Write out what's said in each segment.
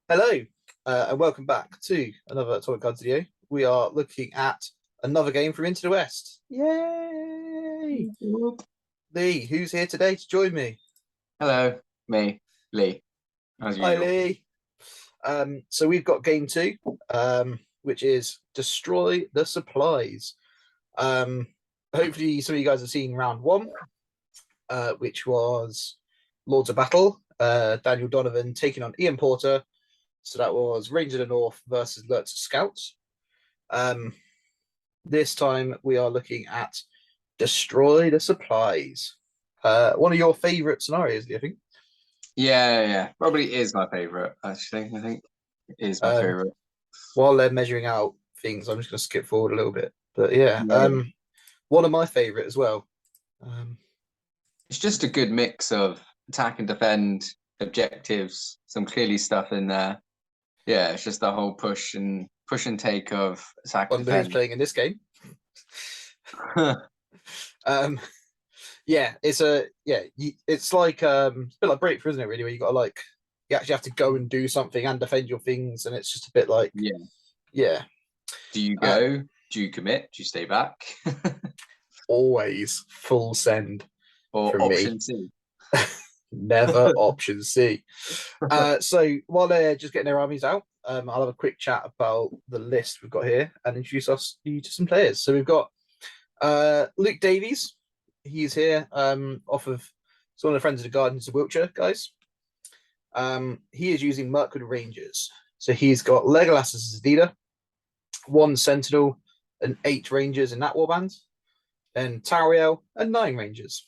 Hello, and welcome back to another Atomic Cards video. We are looking at another game from Into the West. Yay! Lee, who's here today to join me? Hello, me, Lee. As Hi, usual. Lee. So we've got game two, which is Destroy the Supplies. Hopefully some of you guys have seen round one, which was Lords of Battle. Daniel Donovan taking on Ian Porter. So that was Rangers of the North versus Lurtz Scouts. This time we are looking at Destroy the Supplies. One of your favourite scenarios, do you think? Yeah. Probably is my favourite, actually. I think it is my favourite. While they're measuring out things, I'm just going to skip forward a little bit. But yeah, one of my favourite as well. It's just a good mix of attack and defend, objectives, some clearly stuff in there. Yeah, it's just the whole push and take of attack and defend. Who's playing in this game. Yeah, it's like a bit like Breakthrough, isn't it? Really, where you got to you actually have to go and do something and defend your things, and it's just a bit like yeah. Do you go? Do you commit? Do you stay back? Always full send. Or option C. Never option C. So while they're just getting their armies out, I'll have a quick chat about the list we've got here and introduce you to some players. So we've got Luke Davies. He's here off of one of the Friends of the Gardens of Wiltshire guys. He is using Mirkwood Rangers. So he's got Legolas as his leader, 1 Sentinel, and 8 Rangers in that warband, then Tariel and 9 Rangers.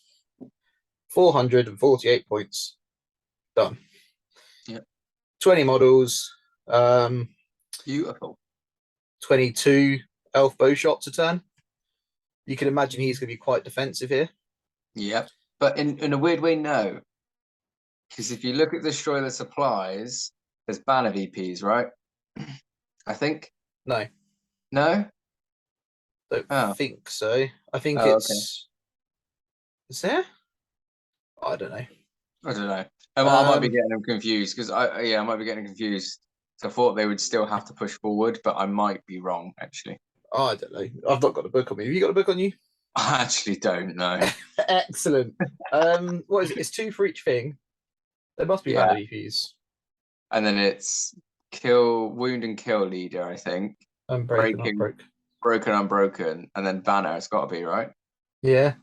448 points. Done. Yep. 20 models. Beautiful. 22 elf bow shots a turn. You can imagine he's going to be quite defensive here. Yep. But in a weird way, no. Because if you look at Destroy the Supplies, there's banner VPs, right? I think. No. No? Don't think so. I think it's... Okay. Is there? I don't know. I might be getting them confused because I might be getting confused. So I thought they would still have to push forward, but I might be wrong actually. I don't know. I've not got a book on me. Have you got a book on you? I actually don't know. Excellent. What is it? It's 2 for each thing. There must be banner VPs. And then it's kill, wound, and kill leader. I think. Broken, unbroken, and then banner. It's got to be right. Yeah,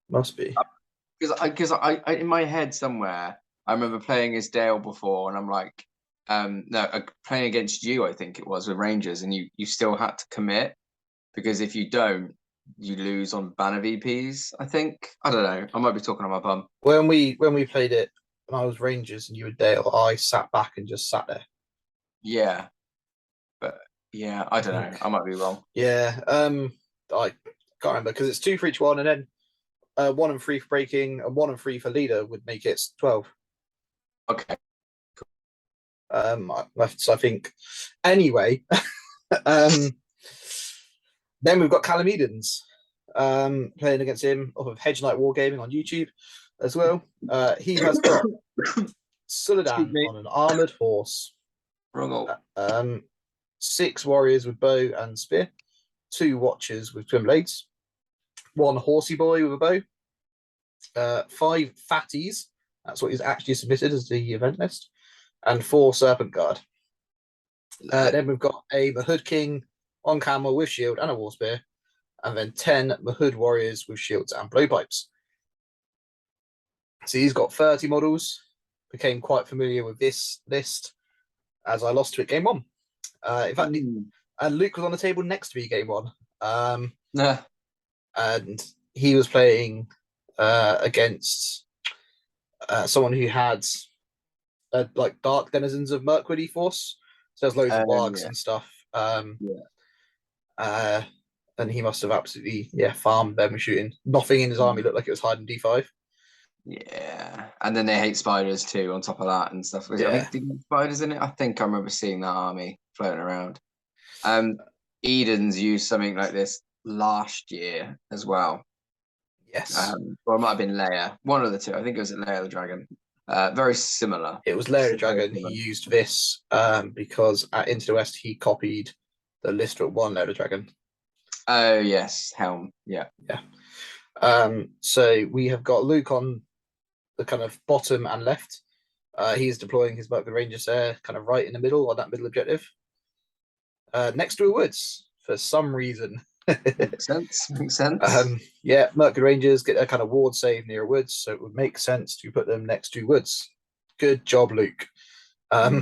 must be. Because I in my head somewhere I remember playing as Dale before, and I'm like, playing against you. I think it was with Rangers, and you still had to commit because if you don't, you lose on banner VPs. I think I don't know. I might be talking on my bum. When we played it, when I was Rangers and you were Dale, I sat back and just sat there. Yeah, but yeah, I don't know. I might be wrong. Yeah, I can't remember because it's 2 for each one, and then 1 and 3 for breaking and 1 and 3 for leader would make it 12. Okay. So I think anyway. Then we've got Callum Eden's playing against him off of Hedge Knight Wargaming on YouTube as well. He has got Suladan on an armored horse. 6 warriors with bow and spear, 2 watchers with twin blades, 1 horsey boy with a bow, 5 fatties. That's what he's actually submitted as the event list, and 4 serpent guard. Then we've got a Mahud king on camel with shield and a war spear, and then 10 Mahud warriors with shields and blowpipes. So he's got 30 models. Became quite familiar with this list as I lost to it game 1. In fact, and Luke was on the table next to me game 1. And he was playing against someone who had like dark denizens of Mirkwood force. So there's loads of wargs and stuff. And he must have absolutely farmed them with shooting. Nothing in his army looked like it was hiding D5. Yeah, and then they hate spiders too on top of that and stuff. I think spiders in it. I think I remember seeing that army floating around. Eden's used something like this last year as well. Yes. Or it might have been Leia. One of the two. I think it was Leia the Dragon. Very similar. It was Lair of Very Dragon. He similar. used this because at Into the West he copied the list of one Lair of Dragon. Oh yes, Helm. Yeah. So we have got Luke on the kind of bottom and left. He's deploying his Mirkwood Rangers there, kind of right in the middle on that middle objective. Next to a woods for some reason. Makes sense. Makes sense. Yeah, Mirkwood Rangers get a kind of ward save near a woods, so it would make sense to put them next to woods. Good job, Luke. Yeah,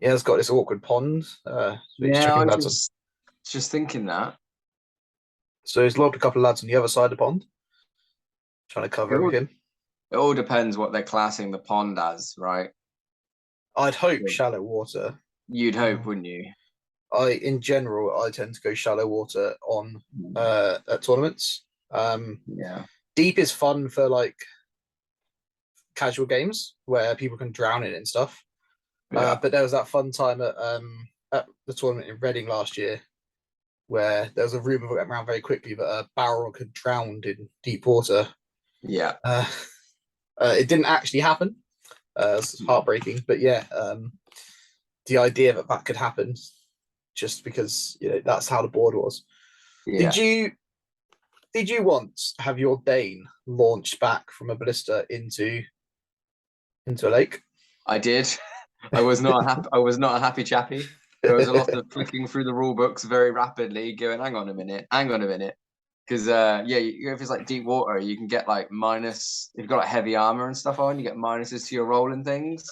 it's got this awkward pond. Yeah, I was just thinking that. So he's lobbed a couple of lads on the other side of the pond, trying to cover everything. It all depends what they're classing the pond as, right? I'd hope shallow water. You'd hope, wouldn't you? In general, I tend to go shallow water on at tournaments. Yeah. Deep is fun for like casual games where people can drown in it and stuff. Yeah. But there was that fun time at the tournament in Reading last year where there was a rumor that went around very quickly that a Balrog had drowned in deep water. Yeah. It didn't actually happen. It's heartbreaking, but yeah, the idea that that could happen just because that's how the board was. Yeah. Did you once have your Dane launched back from a ballista into a lake? I did. I was not a happy chappy. There was a lot of flicking through the rule books very rapidly, going, hang on a minute. Because if it's like deep water, you can get like minus. If you've got like heavy armor and stuff on, you get minuses to your roll and things.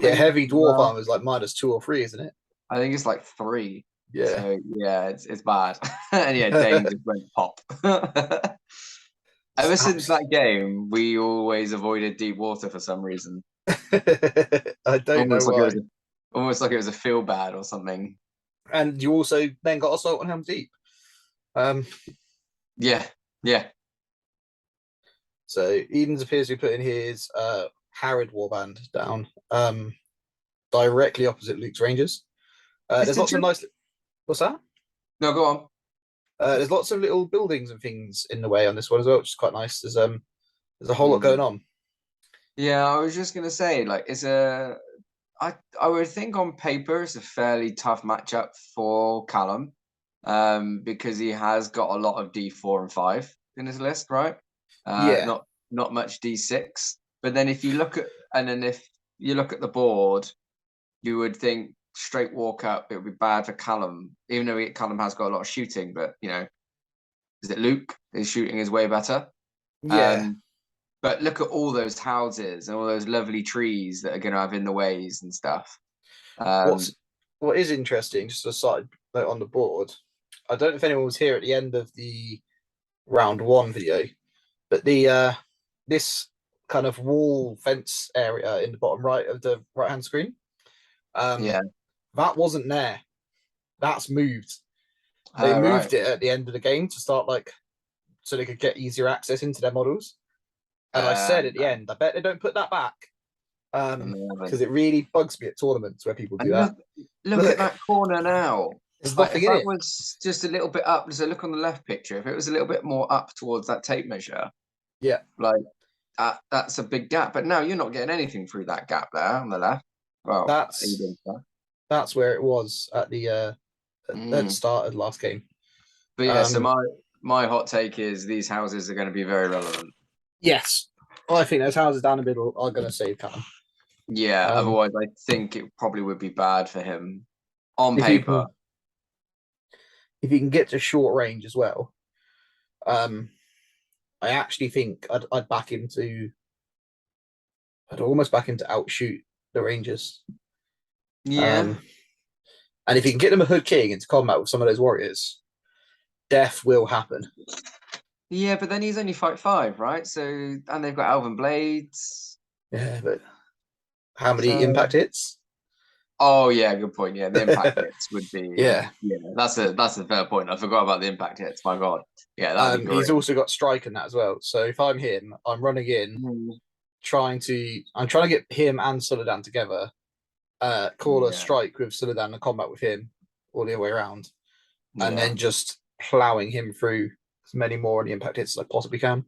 Yeah, heavy dwarf armor is like -2 or 3, isn't it? I think it's like 3. Yeah. So yeah, it's bad. And yeah, Dane just went pop. Ever since that game, we always avoided deep water for some reason. I don't know why. Almost like it was a feel bad or something. And you also then got Assault on Helm's Deep. Yeah. So Eden's appears to be putting his Harad warband down directly opposite Luke's Rangers. There's lots of nice. What's that? No, go on. There's lots of little buildings and things in the way on this one as well, which is quite nice. There's a whole lot going on. Yeah, I was just gonna say, like, I would think on paper it's a fairly tough matchup for Callum, because he has got a lot of D4 and 5 in his list, right? Yeah. Not much D6. But then if you look at the board, you would think straight walk up, it would be bad for Callum, even though Callum has got a lot of shooting, but is it Luke? His shooting is way better. Yeah. But look at all those houses and all those lovely trees that are going to have in the ways and stuff. What is interesting, just a side note on the board, I don't know if anyone was here at the end of the round 1 video, but this kind of wall fence area in the bottom right of the right hand screen, that wasn't there. That's moved. They moved it at the end of the game to start so they could get easier access into their models. And I said at the end, I bet they don't put that back, because it really bugs me at tournaments where people do that. Look at that corner now. There's nothing in it. If that was just a little bit up, so look on the left picture. If it was a little bit more up towards that tape measure, that's a big gap. But now you're not getting anything through that gap there on the left. Well, that's where it was at the start of the last game. But yeah, so my hot take is these houses are going to be very relevant. Yes, I think those houses down the middle are going to save Callum. Yeah, otherwise I think it probably would be bad for him on paper. If he can get to short range as well, I actually think I'd almost back him to outshoot the Rangers. Yeah. And if he can get them a Hood King into combat with some of those warriors, death will happen. Yeah, but then he's only fight 5, right? So, and they've got Elven Blades. Yeah, but how many impact hits? Oh yeah, good point. Yeah, the impact hits would be. Yeah, that's a fair point. I forgot about the impact hits. My God. Yeah, he's also got strike in that as well. So if I'm him, I'm running in, trying to get him and Suladan together. Call a strike with Suladan and combat with him all the way around, and then just plowing him through as many more on the impact hits as I possibly can.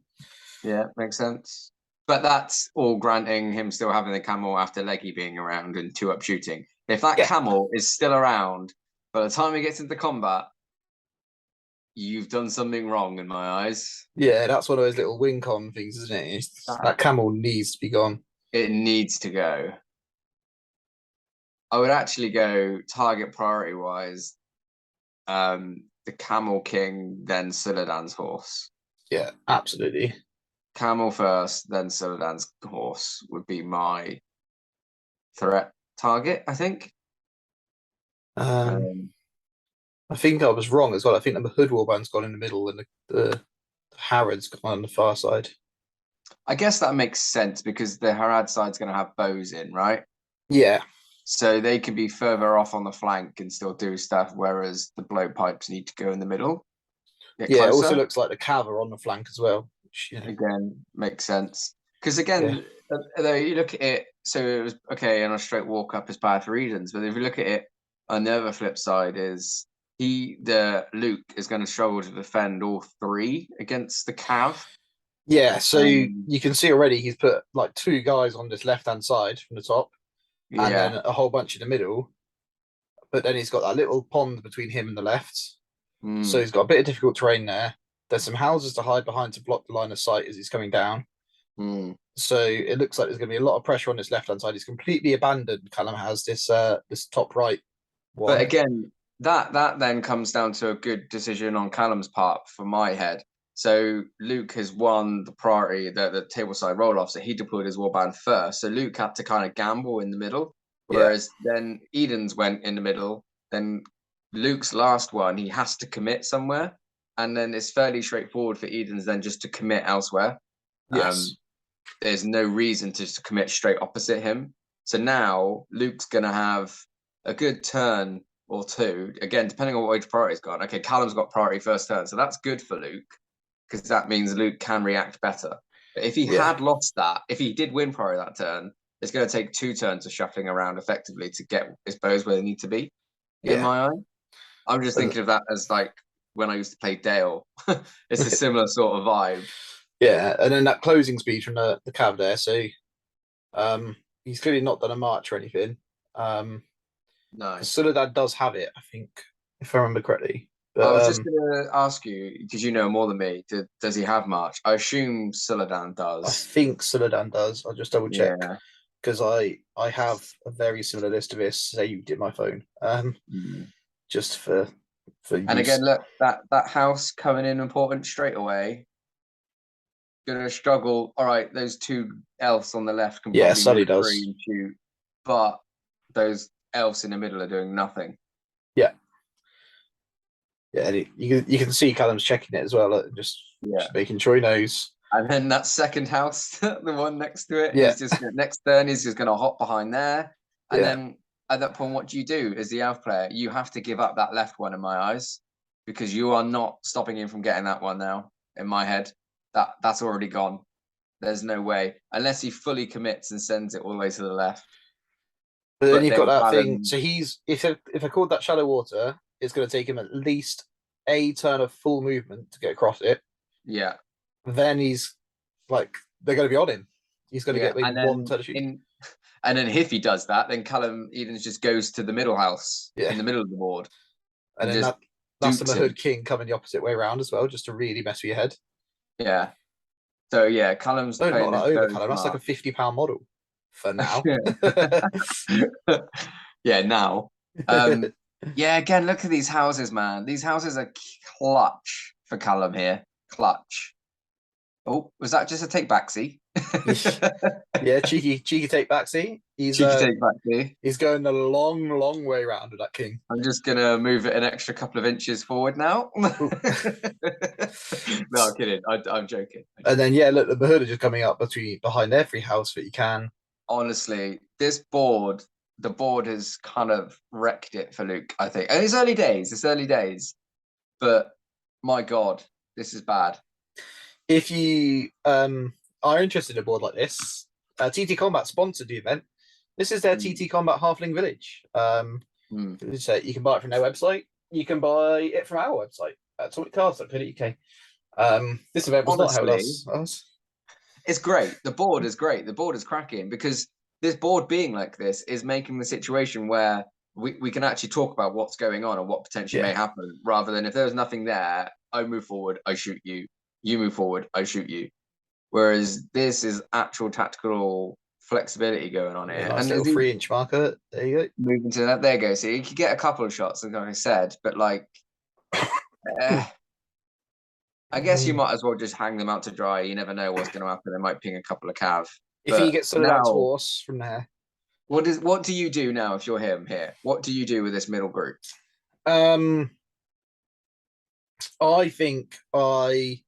Yeah, makes sense. But that's all granting him still having the camel after Leggy being around and 2-up shooting. If that Yeah. camel is still around by the time he gets into combat, you've done something wrong in my eyes. Yeah, that's one of those little win con things, isn't it? That camel needs to be gone. It needs to go. I would actually go target priority wise. The Camel King, then Suladan's horse. Yeah, absolutely. Camel first, then Suladan's horse would be my threat target, I think. I think I was wrong as well. I think the Mahud warband's gone in the middle and the Harad's gone on the far side. I guess that makes sense because the Harad side's going to have bows in, right? Yeah. So they can be further off on the flank and still do stuff, whereas the blowpipes need to go in the middle. Yeah, it also looks like the cav are on the flank as well. Which, again, makes sense. Because again, though you look at it, so it was okay, and a straight walk up is bad for Eden's, but if you look at it on the other flip side, is Luke is going to struggle to defend all 3 against the cav. Yeah, so you can see already he's put like 2 guys on this left-hand side from the top, and then a whole bunch in the middle. But then he's got that little pond between him and the left. So he's got a bit of difficult terrain there. There's some houses to hide behind to block the line of sight as he's coming down. So it looks like there's going to be a lot of pressure on this left-hand side. He's completely abandoned. Callum has this top right one. But again, that then comes down to a good decision on Callum's part for my head. So Luke has won the priority, the tableside roll-off, so he deployed his warband first. So Luke had to kind of gamble in the middle, whereas then Eden's went in the middle. Then Luke's last one, he has to commit somewhere, and then it's fairly straightforward for Eden's then just to commit elsewhere. Yes. There's no reason to just commit straight opposite him. So now Luke's going to have a good turn or 2, again, depending on what age priority's gone. Okay, Callum's got priority first turn, so that's good for Luke, because that means Luke can react better. But if he had lost that, if he did win priority that turn, it's going to take 2 turns of shuffling around effectively to get his bows where they need to be, in my eye. I'm just thinking of that as like when I used to play Dale. It's a similar sort of vibe. Yeah, and then that closing speed from the cav there. So he's clearly not done a march or anything. No. Suladan does have it, I think, if I remember correctly. But, I was just going to ask you, because you know more than me, does he have march? I assume Suladan does. I think Suladan does. I'll just double check. Because I have a very similar list of this saved in my phone. Just for and use. Again, look, that house coming in important straight away. Gonna struggle. All right, those 2 elves on the left can probably Sully does. and shoot, but those elves in the middle are doing nothing. Yeah, and you can see Callum's checking it as well, just making sure he knows. And then that second house, the one next to it, he's just next turn he's just gonna hop behind there, and then at that point, what do you do as the elf player? You have to give up that left one in my eyes, because you are not stopping him from getting that one now. In my head, that's already gone. There's no way, unless he fully commits and sends it all the way to the left. But then you've got that thing. So if I called that shallow water, it's going to take him at least a turn of full movement to get across it. Yeah. Then he's like, they're going to be on him. He's going to get maybe 1 turn of shooting. And then if he does that, then Callum Eden just goes to the middle house in the middle of the board. And then that's the Mahud King coming the opposite way around as well, just to really mess with your head. Yeah. So Callum's playing not that over, Callum. That's like a £50 model for now. Now. Again, look at these houses, man. These houses are clutch for Callum here. Clutch. Oh, was that just a take backsy? cheeky take backsy. He's going a long way around with that king. I'm just gonna move it an extra couple of inches forward now. No, I'm kidding. I'm joking. And then look, the Mahud are just coming up behind every house that you can. Honestly, the board has kind of wrecked it for Luke, I think. And it's early days. But my God, this is bad. If you are interested in a board like this, TT Combat sponsored the event. This is their TT Combat Halfling Village. So you can buy it from their website. You can buy it from our website at atomiccards.co.uk. This event was not held us. It's great. The board is great. The board is cracking because this board being like this is making the situation where we can actually talk about what's going on and what potentially may happen, rather than if there's nothing there, I move forward, I shoot you. You move forward, I shoot you. Whereas this is actual tactical flexibility going on here. Nice And little 3-inch marker. There you go. moving to that, there you go. So you could get a couple of shots, like I said, but like, I guess you might as well just hang them out to dry. You never know what's going to happen. They might ping a couple of cav. If he gets something like horse from there. What do you do now if you're him here? What do you do with this middle group? I think I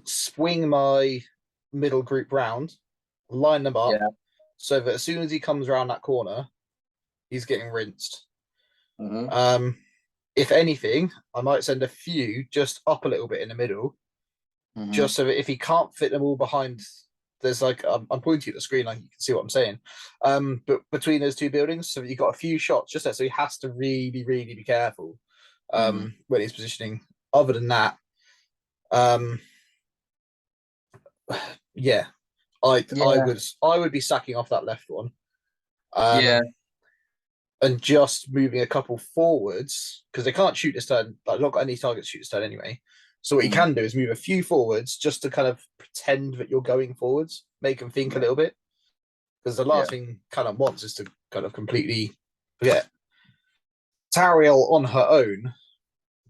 swing my middle group round, line them up, so that as soon as he comes around that corner, he's getting rinsed. If anything, I might send a few just up a little bit in the middle, just so that if he can't fit them all behind, there's like I'm pointing at the screen, like you can see what I'm saying. But between those two buildings, so that you've got a few shots just there, so he has to really, really be careful when he's positioning. Other than that, I would be sacking off that left one. And just moving a couple forwards because they can't shoot this turn. Like, not got any targets to shoot this turn anyway. So what you can do is move a few forwards just to kind of pretend that you're going forwards, make them think a little bit. Because the last thing Callum wants is to kind of completely forget. Tariel on her own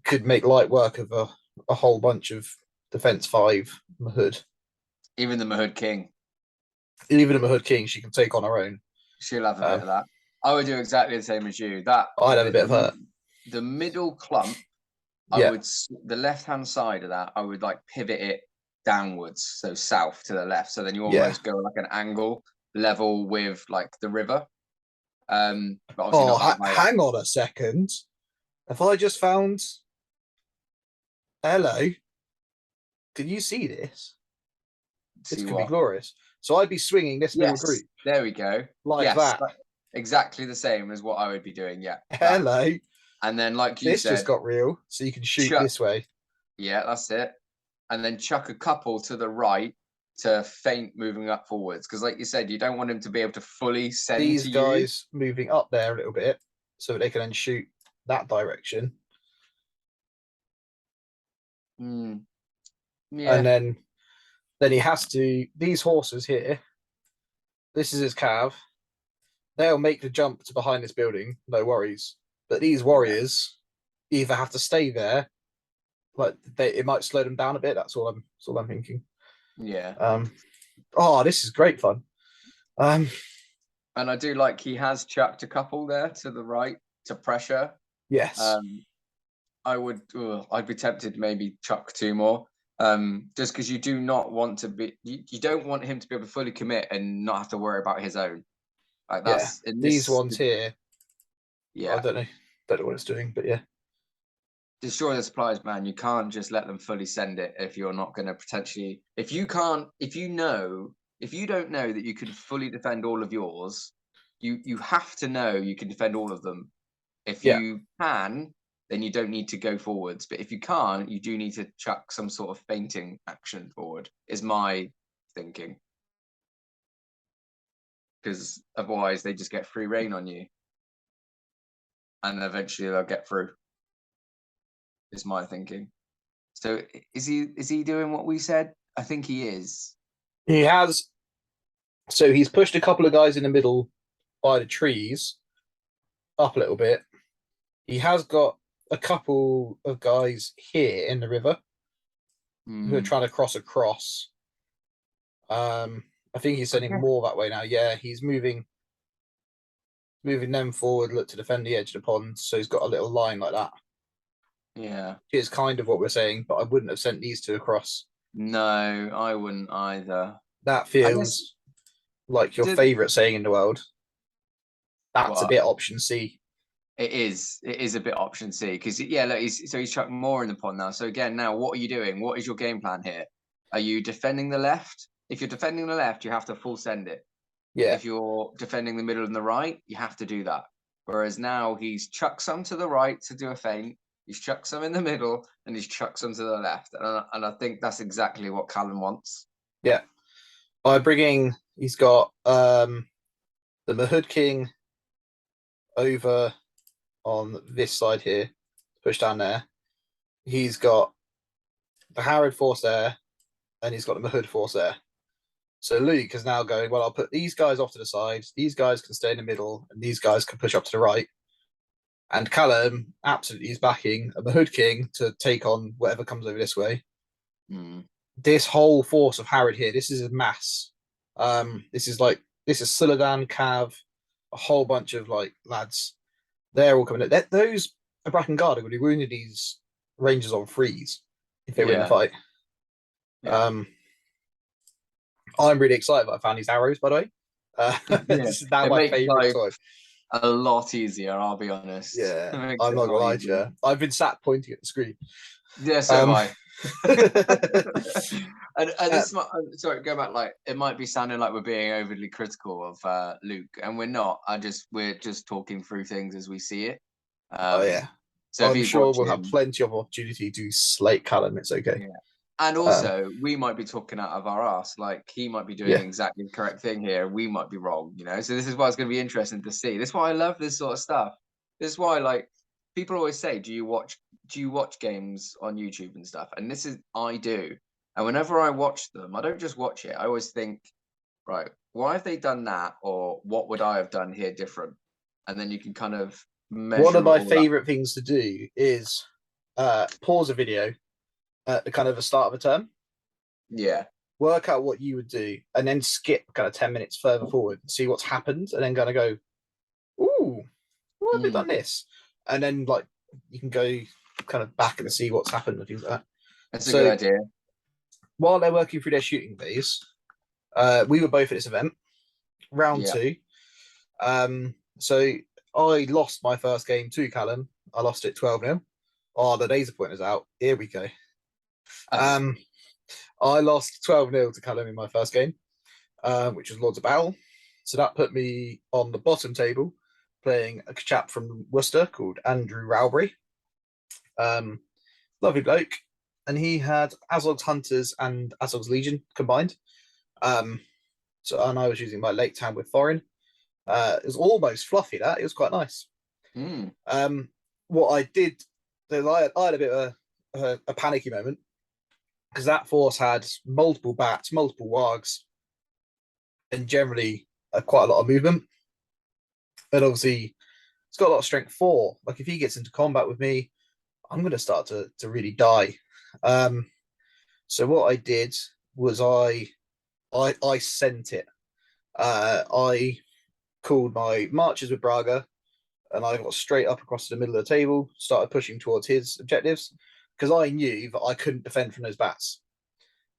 could make light work of a whole bunch of defense 5 Mahud. Even the Mahud King. Even the Mahud King, she can take on her own. She'll have a bit of that. I would do exactly the same as you. I'd have a bit of her. The middle clump, I would the left-hand side of that, I would like pivot it downwards, so south to the left. So then you almost go like an angle level with like the river. But hang on a second. Have I just found? Hello. Can you see this? This could be glorious. So I'd be swinging this middle group. There we go. Like that. Exactly the same as what I would be doing. Yeah. Hello. And then, like you said, this just got real. So you can shoot this way. Yeah, that's it. And then chuck a couple to the right to feint moving up forwards. Because, like you said, you don't want him to be able to fully send these guys moving up there a little bit so that they can then shoot that direction. Yeah. And then he has to. These horses here. This is his cav. They'll make the jump to behind this building, no worries. But these warriors either have to stay there, like it might slow them down a bit. That's all I'm thinking. Yeah. This is great fun. And I do like he has chucked a couple there to the right to pressure. Yes. I'd be tempted to maybe chuck 2 more. Just because you do not want to be, you don't want him to be able to fully commit and not have to worry about his own. Like that's these ones here. Yeah, I don't know what it's doing, but yeah. Destroy the supplies, man. You can't just let them fully send it if you're not going to potentially. If you don't know that you can fully defend all of yours, you have to know you can defend all of them. If you can, then you don't need to go forwards. But if you can't, you do need to chuck some sort of feinting action forward, is my thinking. Because otherwise they just get free reign on you. And eventually they'll get through. Is my thinking. So is he doing what we said? I think he is. He has. So he's pushed a couple of guys in the middle by the trees up a little bit. He has got a couple of guys here in the river who are trying to cross across. I think he's sending more that way now. Yeah, he's moving them forward, look to defend the edge of the pond. So he's got a little line like that. Yeah. It's kind of what we're saying, but I wouldn't have sent these 2 across. No, I wouldn't either. That feels like your favourite saying in the world. That's a bit option C. It is a bit option C because look, he's chucked more in the pond now. So again, now what are you doing? What is your game plan here? Are you defending the left? If you're defending the left, you have to full send it. Yeah. If you're defending the middle and the right, you have to do that. Whereas now he's chucked some to the right to do a feint. He's chucked some in the middle and he chucks them to the left. And I think that's exactly what Callum wants. Yeah. By bringing, he's got the Mahud King over on this side here, push down there. He's got the Harad force there, and he's got the Mahud force there. So Luke is now going, well, I'll put these guys off to the side, these guys can stay in the middle, and these guys can push up to the right. And Callum absolutely is backing a Mahud King to take on whatever comes over this way. This whole force of Harad here, this is a mass. This is Suladan, Cav, a whole bunch of like lads. They're all coming in. Those Bracken Guard are going to be wounding these Rangers on freeze if they win the fight. I'm really excited that I found these arrows, by the way. This is now my favourite toy. A lot easier, I'll be honest. Yeah, I'm not gonna lie to you. I've been sat pointing at the screen. Yeah, so am I. and this might, sorry, go back. Like, it might be sounding like we're being overly critical of Luke, and we're not. We're just talking through things as we see it. So I'm sure we'll have plenty of opportunity to slate Callum. It's okay. Yeah. And also, we might be talking out of our ass. Like, he might be doing exactly the correct thing here. We might be wrong, you know? So this is why it's going to be interesting to see. This is why I love this sort of stuff. This is why, like, people always say, do you watch games on YouTube and stuff? And I do. And whenever I watch them, I don't just watch it. I always think, right, why have they done that? Or what would I have done here different? And then you can kind of measure. One of my favorite things to do is pause a video at the kind of the start of a term. Yeah. Work out what you would do and then skip kind of 10 minutes further forward and see what's happened and then kind of go, ooh, why have they done this? And then like you can go kind of back and see what's happened and things like that. That's a good idea. While they're working through their shooting phase, we were both at this event, round 2. So I lost my first game to Callum. I lost it 12-0. Oh, the laser pointer's out. Here we go. I lost 12-0 to Callum in my first game, which was Lords of Battle. So that put me on the bottom table, playing a chap from Worcester called Andrew Rowbury. Lovely bloke. And he had Azog's Hunters and Azog's Legion combined. And I was using my late hand with Thorin. It was almost fluffy, that. It was quite nice. What I did, I had a bit of a panicky moment, because that force had multiple bats, multiple wargs, and generally quite a lot of movement. And obviously, it's got a lot of strength 4. Like, if he gets into combat with me, I'm going to start to really die. So what I did was I sent it. I called my marches with Braga, and I got straight up across the middle of the table, started pushing towards his objectives, because I knew that I couldn't defend from those bats,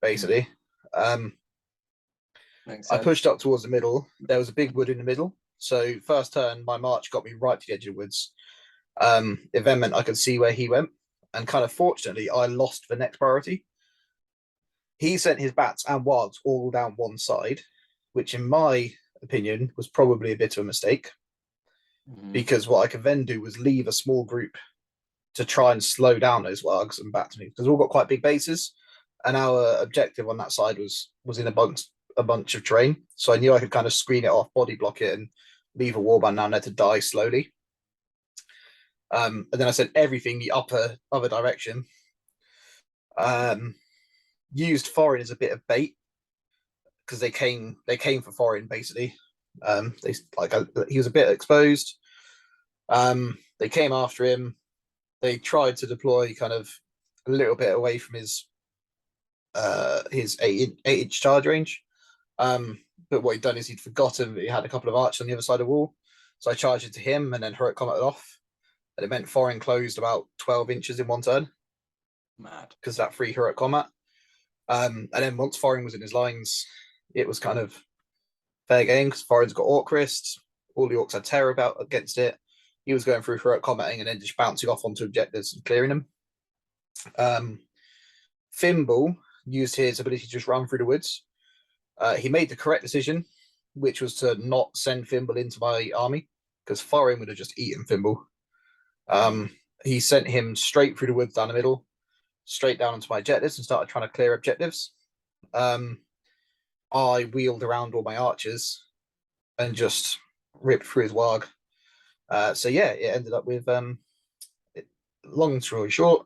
basically. I pushed up towards the middle. There was a big wood in the middle. So first turn, my march got me right to the edge of the woods. It then meant I could see where he went. And kind of fortunately, I lost the next priority. He sent his bats and wargs all down one side, which in my opinion was probably a bit of a mistake. Because what I could then do was leave a small group to try and slow down those wargs and bats, because we've all got quite big bases, and our objective on that side was in a bunch of terrain. So I knew I could kind of screen it off, body block it, and leave a warband down there to die slowly. And then I sent everything the other direction. Used Thorin as a bit of bait, because they came for Thorin basically. He was a bit exposed. They came after him. They tried to deploy kind of a little bit away from his 8-inch charge range. But what he'd done is he'd forgotten that he had a couple of archers on the other side of the wall. So I charged it to him, and then heroic combat off. And it meant Thorin closed about 12 inches in one turn. Mad. Because that free heroic combat. And then once Thorin was in his lines, it was kind of fair game, because Thorin's got Orc Wrist. All the Orcs had terror about against it. He was going through heroic combating and then just bouncing off onto objectives and clearing them. Thimble used his ability to just run through the woods. He made the correct decision, which was to not send Thimble into my army, because Thorin would have just eaten Thimble. He sent him straight through the woods down the middle. straight down onto my objectives and started trying to clear objectives. I wheeled around all my archers and just ripped through his warg. So yeah, it ended up with long story short,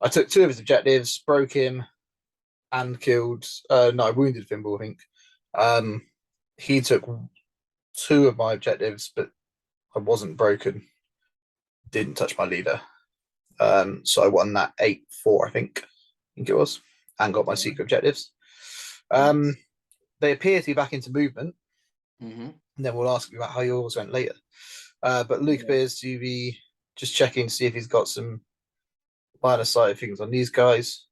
I took 2 of his objectives, broke him, and killed. No, I wounded Thimble, I think. He took 2 of my objectives, but I wasn't broken. Didn't touch my leader. So I won that 8-4, I think it was, and got my secret objectives. They appear to be back into movement. And then we'll ask you about how yours went later. But Luke appears to be just checking to see if he's got some line of sight things on these guys.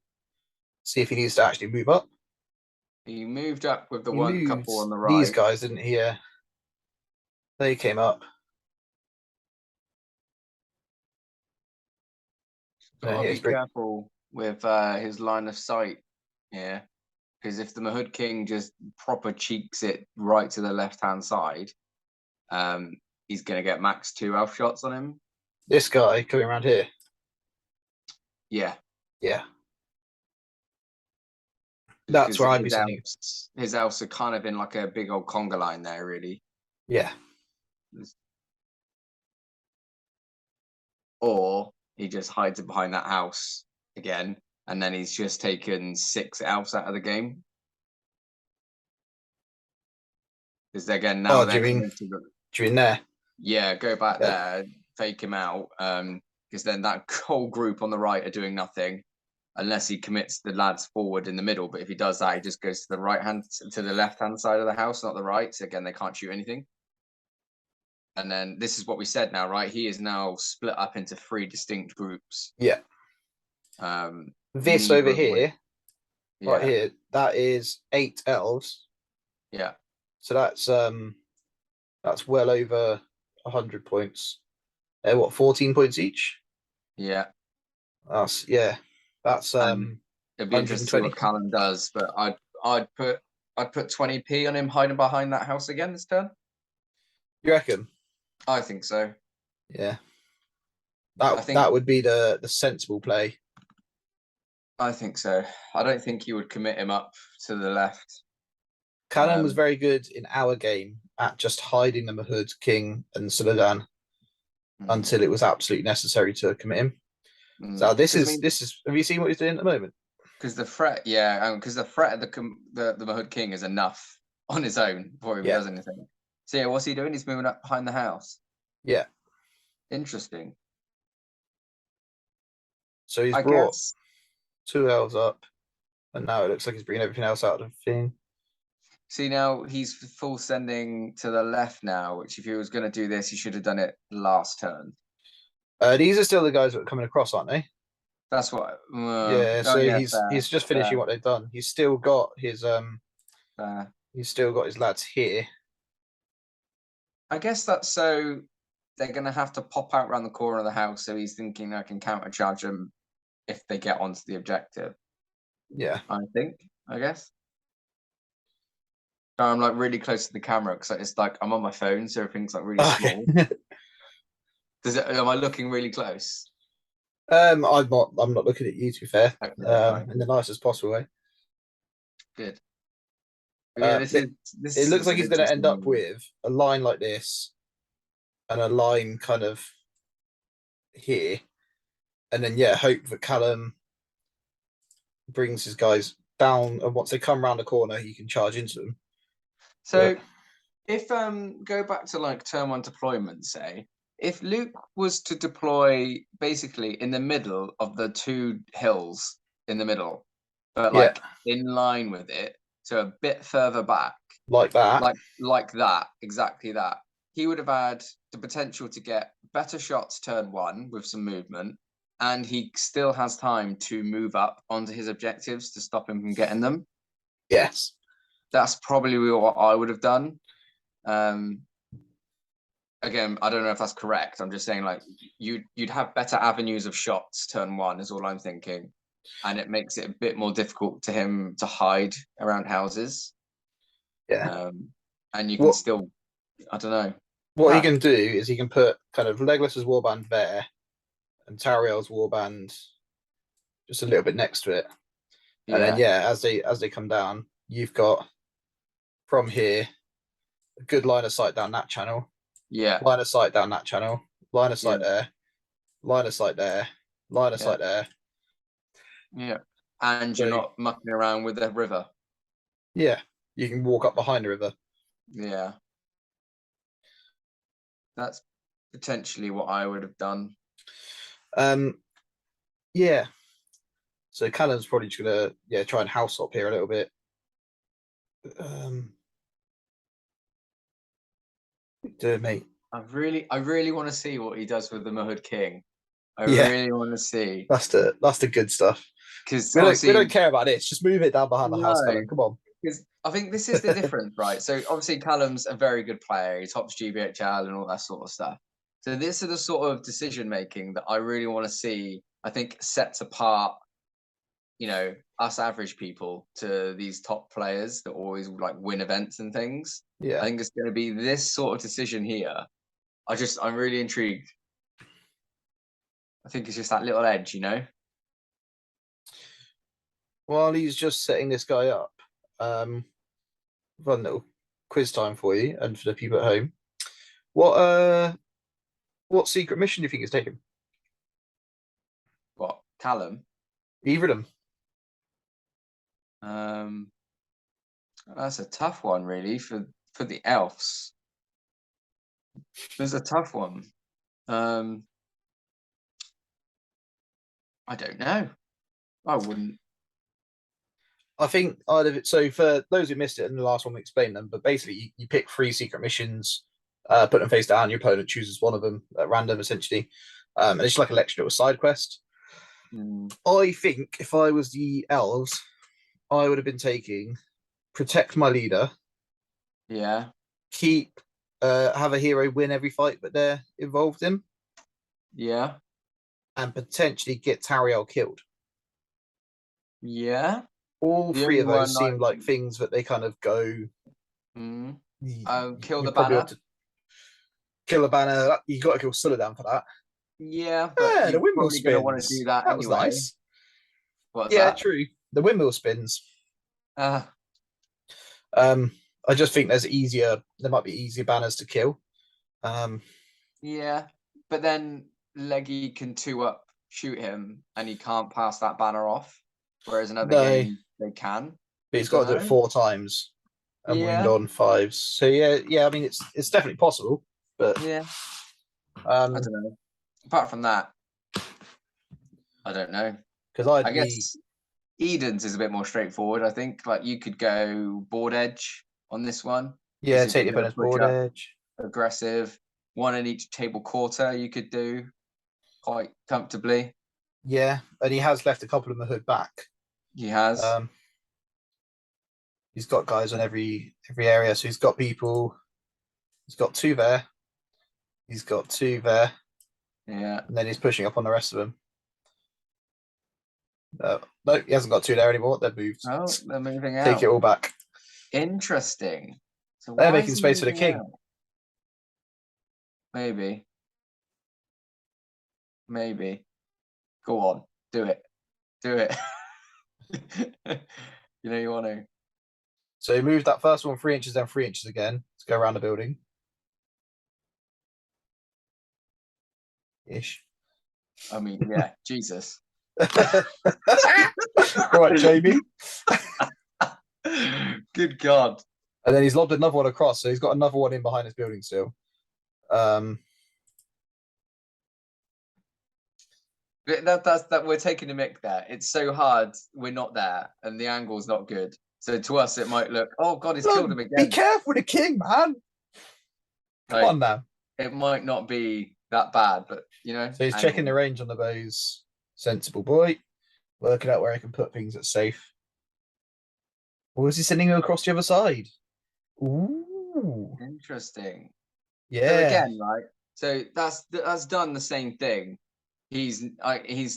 See if he needs to actually move up. He moved up with the He one moved couple on the right. These guys, didn't he? Yeah. They came up. Got to be careful with his line of sight. Yeah. Because if the Mahud King just proper cheeks it right to the left-hand side, he's going to get max 2 elf shots on him. This guy coming around here. Yeah. Yeah. That's where I'd be sending. His elves are kind of in like a big old conga line there, really. Yeah. Or he just hides it behind that house again, and then he's just taken 6 elves out of the game. Because again, now do you mean there? Yeah, go back there, fake him out. Because then that whole group on the right are doing nothing unless he commits the lads forward in the middle. But if he does that, he just goes to the left-hand side of the house, not the right. So again, they can't shoot anything. And then this is what we said now, right? He is now split up into 3 distinct groups. Yeah. This over here, right here, that is 8 elves. Yeah. So that's well over 100 points. They're what, 14 points each? Yeah. That's it'd be interesting to see what Callum does, but I'd put 20p on him hiding behind that house again this turn. You reckon? I think so. Yeah. That would be the sensible play. I think so. I don't think you would commit him up to the left. Callum was very good in our game at just hiding the Mahud King and Suladan until it was absolutely necessary to commit him. So this is. Have you seen what he's doing at the moment? Because the threat, because the threat of the Mahud King is enough on his own before he does anything. So yeah, what's he doing? He's moving up behind the house. Yeah. Interesting. So he's brought 2 elves up, and now it looks like he's bringing everything else out of the thing. See, now he's full sending to the left now, which if he was going to do this, he should have done it last turn. These are still the guys that are coming across, aren't they? That's what. He's just finishing what they've done. He's still got his lads here. I guess that's so they're going to have to pop out around the corner of the house. So he's thinking I can countercharge them if they get onto the objective. Yeah, I guess. I'm like really close to the camera because it's like I'm on my phone, so everything's like really small. Am I looking really close? I'm not looking at you, to be fair. Okay, in the nicest possible way. Good. It looks like he's going to end up with a line like this, and a line kind of here, and then hope that Callum brings his guys down, and once they come around the corner, he can charge into them. So, if go back to like turn 1 deployment, say if Luke was to deploy basically in the middle of the 2 hills in the middle, but like in line with it, so a bit further back, like that, like that, exactly that, he would have had the potential to get better shots turn 1 with some movement, and he still has time to move up onto his objectives to stop him from getting them. Yes. That's probably what I would have done. Again, I don't know if that's correct. I'm just saying, like, you'd have better avenues of shots turn 1 is all I'm thinking, and it makes it a bit more difficult to him to hide around houses. Yeah, and you can still, I don't know. What he can do is he can put kind of Legolas's warband there, and Tariel's warband just a little bit next to it. And then as they come down, you've got from here a good line of sight down that channel. Yeah. Line of sight down that channel. Line of sight Yeah. there. Line of sight there. Line of Yeah. sight there. Yeah. And you're So- not mucking around with the river. Yeah. You can walk up behind the river. Yeah. That's potentially what I would have done. Yeah. So Callum's probably just gonna try and house up here a little bit. Do it, mate. I really want to see what he does with the Mahud King. I Yeah. really want to see. That's the good stuff. Because we don't care about this. Just move it down behind the house, No. Callum. Come on. Because I think this is the difference, right? So obviously Callum's a very good player. He tops GBHL and all that sort of stuff. So this is the sort of decision making that I really want to see. I think sets apart, you know, us average people to these top players that always like win events and things. Yeah. I think it's going to be this sort of decision here. I'm really intrigued. I think it's just that little edge, you know. While he's just setting this guy up, run a little quiz time for you and for the people at home. What secret mission do you think he's taken? What, Callum? Either of them. That's a tough one, really, for the elves. There's a tough one. I don't know. I wouldn't. I think I'd have it. So for those who missed it in the last one, we explained them. But basically, you pick 3 secret missions, put them face down. Your opponent chooses one of them at random, essentially, and it's like a little side quest. I think if I was the elves, I would have been taking protect my leader. Yeah. Keep have a hero win every fight that they're involved in. Yeah. And potentially get Tariel killed. Yeah. All 3 of those seem like things that they kind of go. Kill the banner. Kill the banner. You got to kill Suladan for that. Yeah, but the windmill probably going to want to spins. do that That was anyway. nice. What's Yeah, that? true. The windmill spins. Uh, I just think there might be easier banners to kill. Yeah, but then Leggy can 2-up, shoot him, and he can't pass that banner off. Whereas another game they can. But he's got to do it 4 times and wound on 5s. So yeah. I mean, it's definitely possible, but yeah, I don't know. Apart from that, I don't know. Because I guess Eden's is a bit more straightforward. I think like you could go board edge on this one. Yeah, take the opponent's board edge. Aggressive. 1 in each table quarter you could do quite comfortably. Yeah, and he has left a couple of Mahud back. He has. He's got guys on every area, so he's got people. He's got 2 there. He's got 2 there. Yeah. And then he's pushing up on the rest of them. No, he hasn't got 2 there anymore. They've moved. Oh, they're moving out. Take it all back. Interesting. So they're making space for the king. Out? Maybe. Go on. Do it. You know you want to. So he moved that first one 3 inches, then 3 inches again to go around the building. Ish. I mean, yeah, Jesus. Right, Jamie. Good God. And then he's lobbed another one across, so he's got another one in behind his building still. That's we're taking a mick there. It's so hard. We're not there, and the angle's not good. So to us, it might look, oh God, he's killed him again. Be careful with the king, man. Come on now. It might not be that bad, but you know. So he's checking the range on the bows. Sensible boy. Working out where he can put things that's safe. Or is he sending him across the other side? Ooh. Interesting. Yeah. So again, right? So that's done the same thing. He's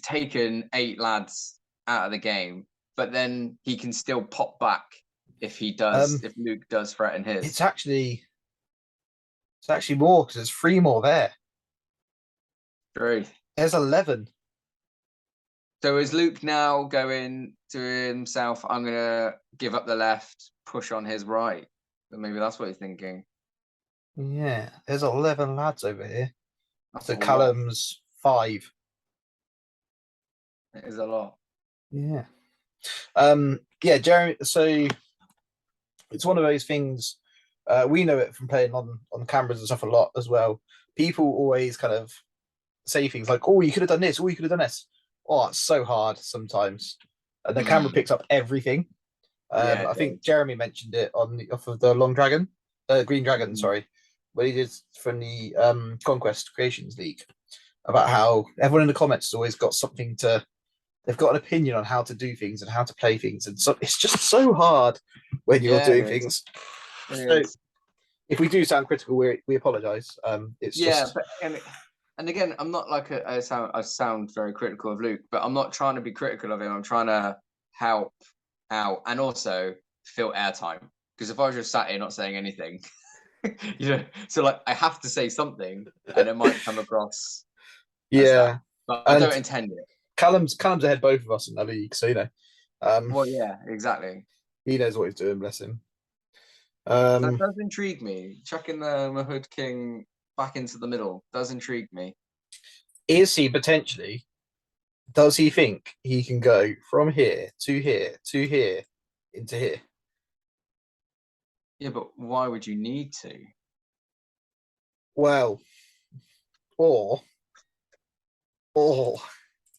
taken 8 lads out of the game, but then he can still pop back if he does. If Luke does threaten his, it's actually more because there's 3 more there. True. There's 11. So is Luke now going to himself? I'm gonna give up the left, push on his right. So maybe that's what he's thinking. Yeah, there's 11 lads over here. That's So a lot. Callum's 5. It is a lot. Yeah. Yeah, Jeremy. So it's one of those things. We know it from playing on cameras and stuff a lot as well. People always kind of say things like, "Oh, you could have done this. Oh, you could have done this." Oh, it's so hard sometimes. And the camera picks up everything. Yeah, I it think Jeremy mentioned it off of the Green Dragon, Mhm. sorry, when he did from the Conquest Creations League about how everyone in the comments has always got something to. They've got an opinion on how to do things and how to play things, and so it's just so hard when you're Yeah, it doing is. things. It So is. if we do sound critical, we apologise. It's Yeah, just but and again, I'm not like I sound very critical of Luke, but I'm not trying to be critical of him. I'm trying to help out and also fill airtime. Because if I was just sat here not saying anything, so like I have to say something, and it might come across as that, yeah. but I And don't intend it. Callum's ahead both of us in the league, so Well, yeah, exactly. he knows what he's doing. Bless him. That does intrigue me. Chucking the Mahud King back into the middle does intrigue me. Is he potentially? Does he think he can go from here to here to here into here? Yeah, but why would you need to? Well, or or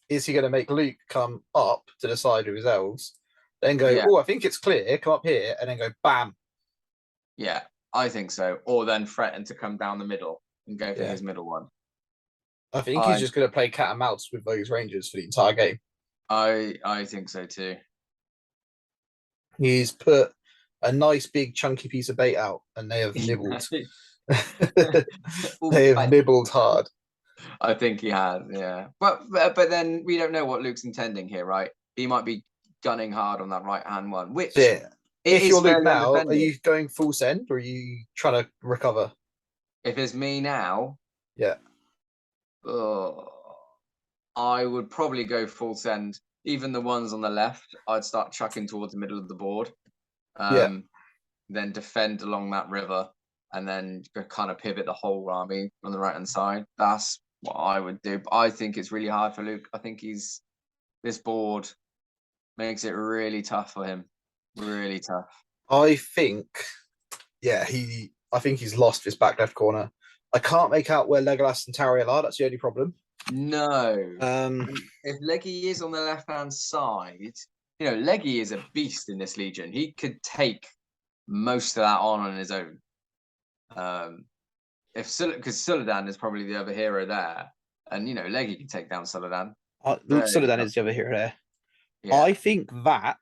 is he going to make Luke come up to the side of his elves, then go, Yeah, oh, I think it's clear, come up here, and then go, bam. yeah, I think so. Or then threaten to come down the middle and go for Yeah. his middle one. I think he's I just going to play cat and mouse with those Rangers for the entire game. I think so too. He's put a nice big chunky piece of bait out, and they have nibbled. They have nibbled hard. I think he has, yeah. But then we don't know what Luke's intending here, right? He might be gunning hard on that right hand one, which So, yeah. it If is you're Luke fairly now, are undefended. you going full send or are you trying to recover? If it's me now, Yeah. I would probably go full send. Even the ones on the left, I'd start chucking towards the middle of the board. Yeah. Then defend along that river, and then kind of pivot the whole army on the right hand side. That's what I would do. But I think it's really hard for Luke. I think this board makes it really tough for him. Really tough. I think, I think he's lost his back left corner. I can't make out where Legolas and Tariel are. That's the only problem. No. Um, If Leggy is on the left hand side, Leggy is a beast in this Legion. He could take most of that on his own. Because Suladan is probably the other hero there, and Leggy can take down Suladan. Luke Suladan is the other hero there. Yeah. I think that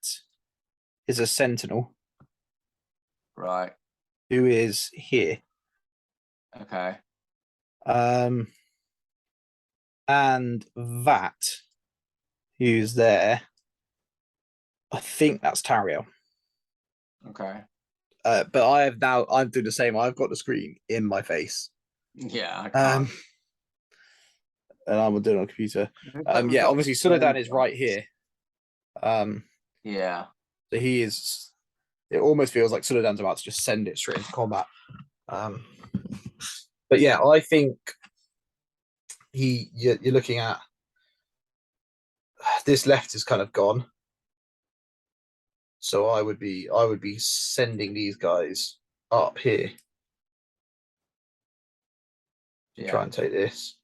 is a Sentinel. Right. Who is here. Okay. And that who's there. I think that's Tariel. Okay. But I'm doing the same. I've got the screen in my face. Yeah, I can't. And I'm doing it on computer. Yeah, obviously Suladan is right here. Yeah. So he is. It almost feels like Suladan's about to just send it straight into combat. But yeah, I think you're looking at this left is kind of gone. So I would be sending these guys up here to try and take this.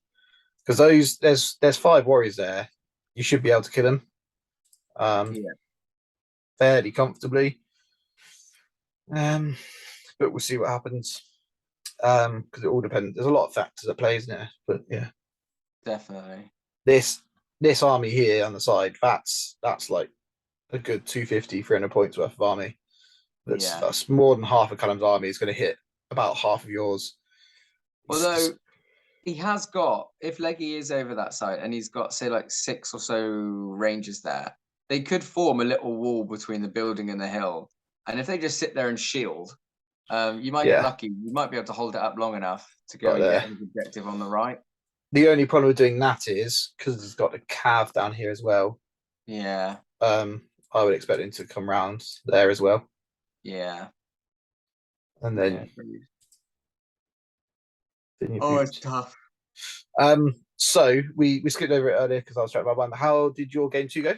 Because there's 5 warriors there. You should be able to kill them. Fairly comfortably. But we'll see what happens. Because it all depends. There's a lot of factors at play, isn't there? But yeah. Definitely. This army here on the side, that's like a good 250, 300 points worth of army. That's more than half of Callum's army is going to hit about half of yours. Although he has got, if Leggy is over that side and he's got, say, like 6 or so rangers there, they could form a little wall between the building and the hill. And if they just sit there and shield, you might get lucky. You might be able to hold it up long enough to go and get his objective on the right. The only problem with doing that is because it's got a cav down here as well. Yeah. I would expect him to come round there as well. Yeah. And Yeah. then you Oh, it's boot. tough. So we skipped over it earlier because I was trying to one. How did your game 2 go?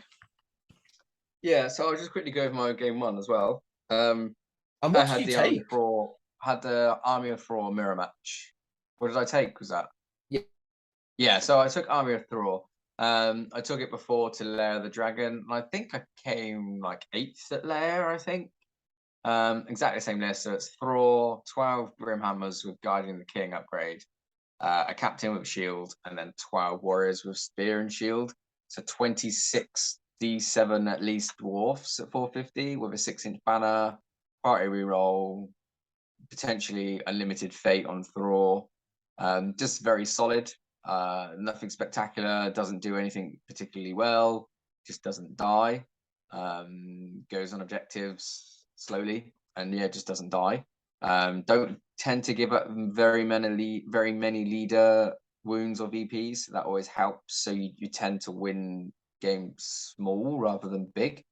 Yeah, so I'll just quickly go over my game 1 as well. And what I did had you the take? Army of Thrall mirror match. What did I take? Was that? Yeah. Yeah, so I took Army of Thrall. I took it before to Lair of the Dragon, and I think I came like 8th at Lair, I think. Exactly the same list. So it's Thrall, 12 Grimhammers with Guiding the King upgrade, a captain with shield, and then 12 warriors with spear and shield. So 26 D7 at least dwarfs at 450 with a 6-inch banner, party reroll, potentially unlimited fate on Thrall. Just very solid. Nothing spectacular. Doesn't do anything particularly well. Just doesn't die. Goes on objectives slowly, and yeah, just doesn't die. Don't tend to give up very many leader wounds or VPs. So that always helps. So you tend to win games small rather than big.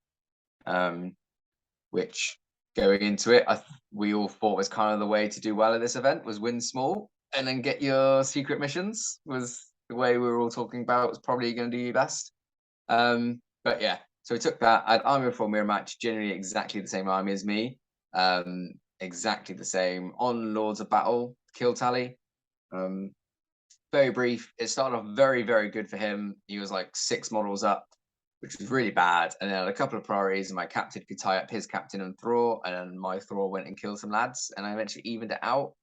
Which going into it, we all thought was kind of the way to do well at this event was win small and then get your secret missions was the way we were all talking about was probably going to do you best. But yeah, so we took that. I had Army of Thrall mirror match, generally exactly the same army as me. Exactly the same on Lords of Battle kill tally. Very brief. It started off very, very good for him. He was like 6 models up, which was really bad. And then I had a couple of priorities, and my captain could tie up his captain and Thrall, and then my Thrall went and killed some lads, and I eventually evened it out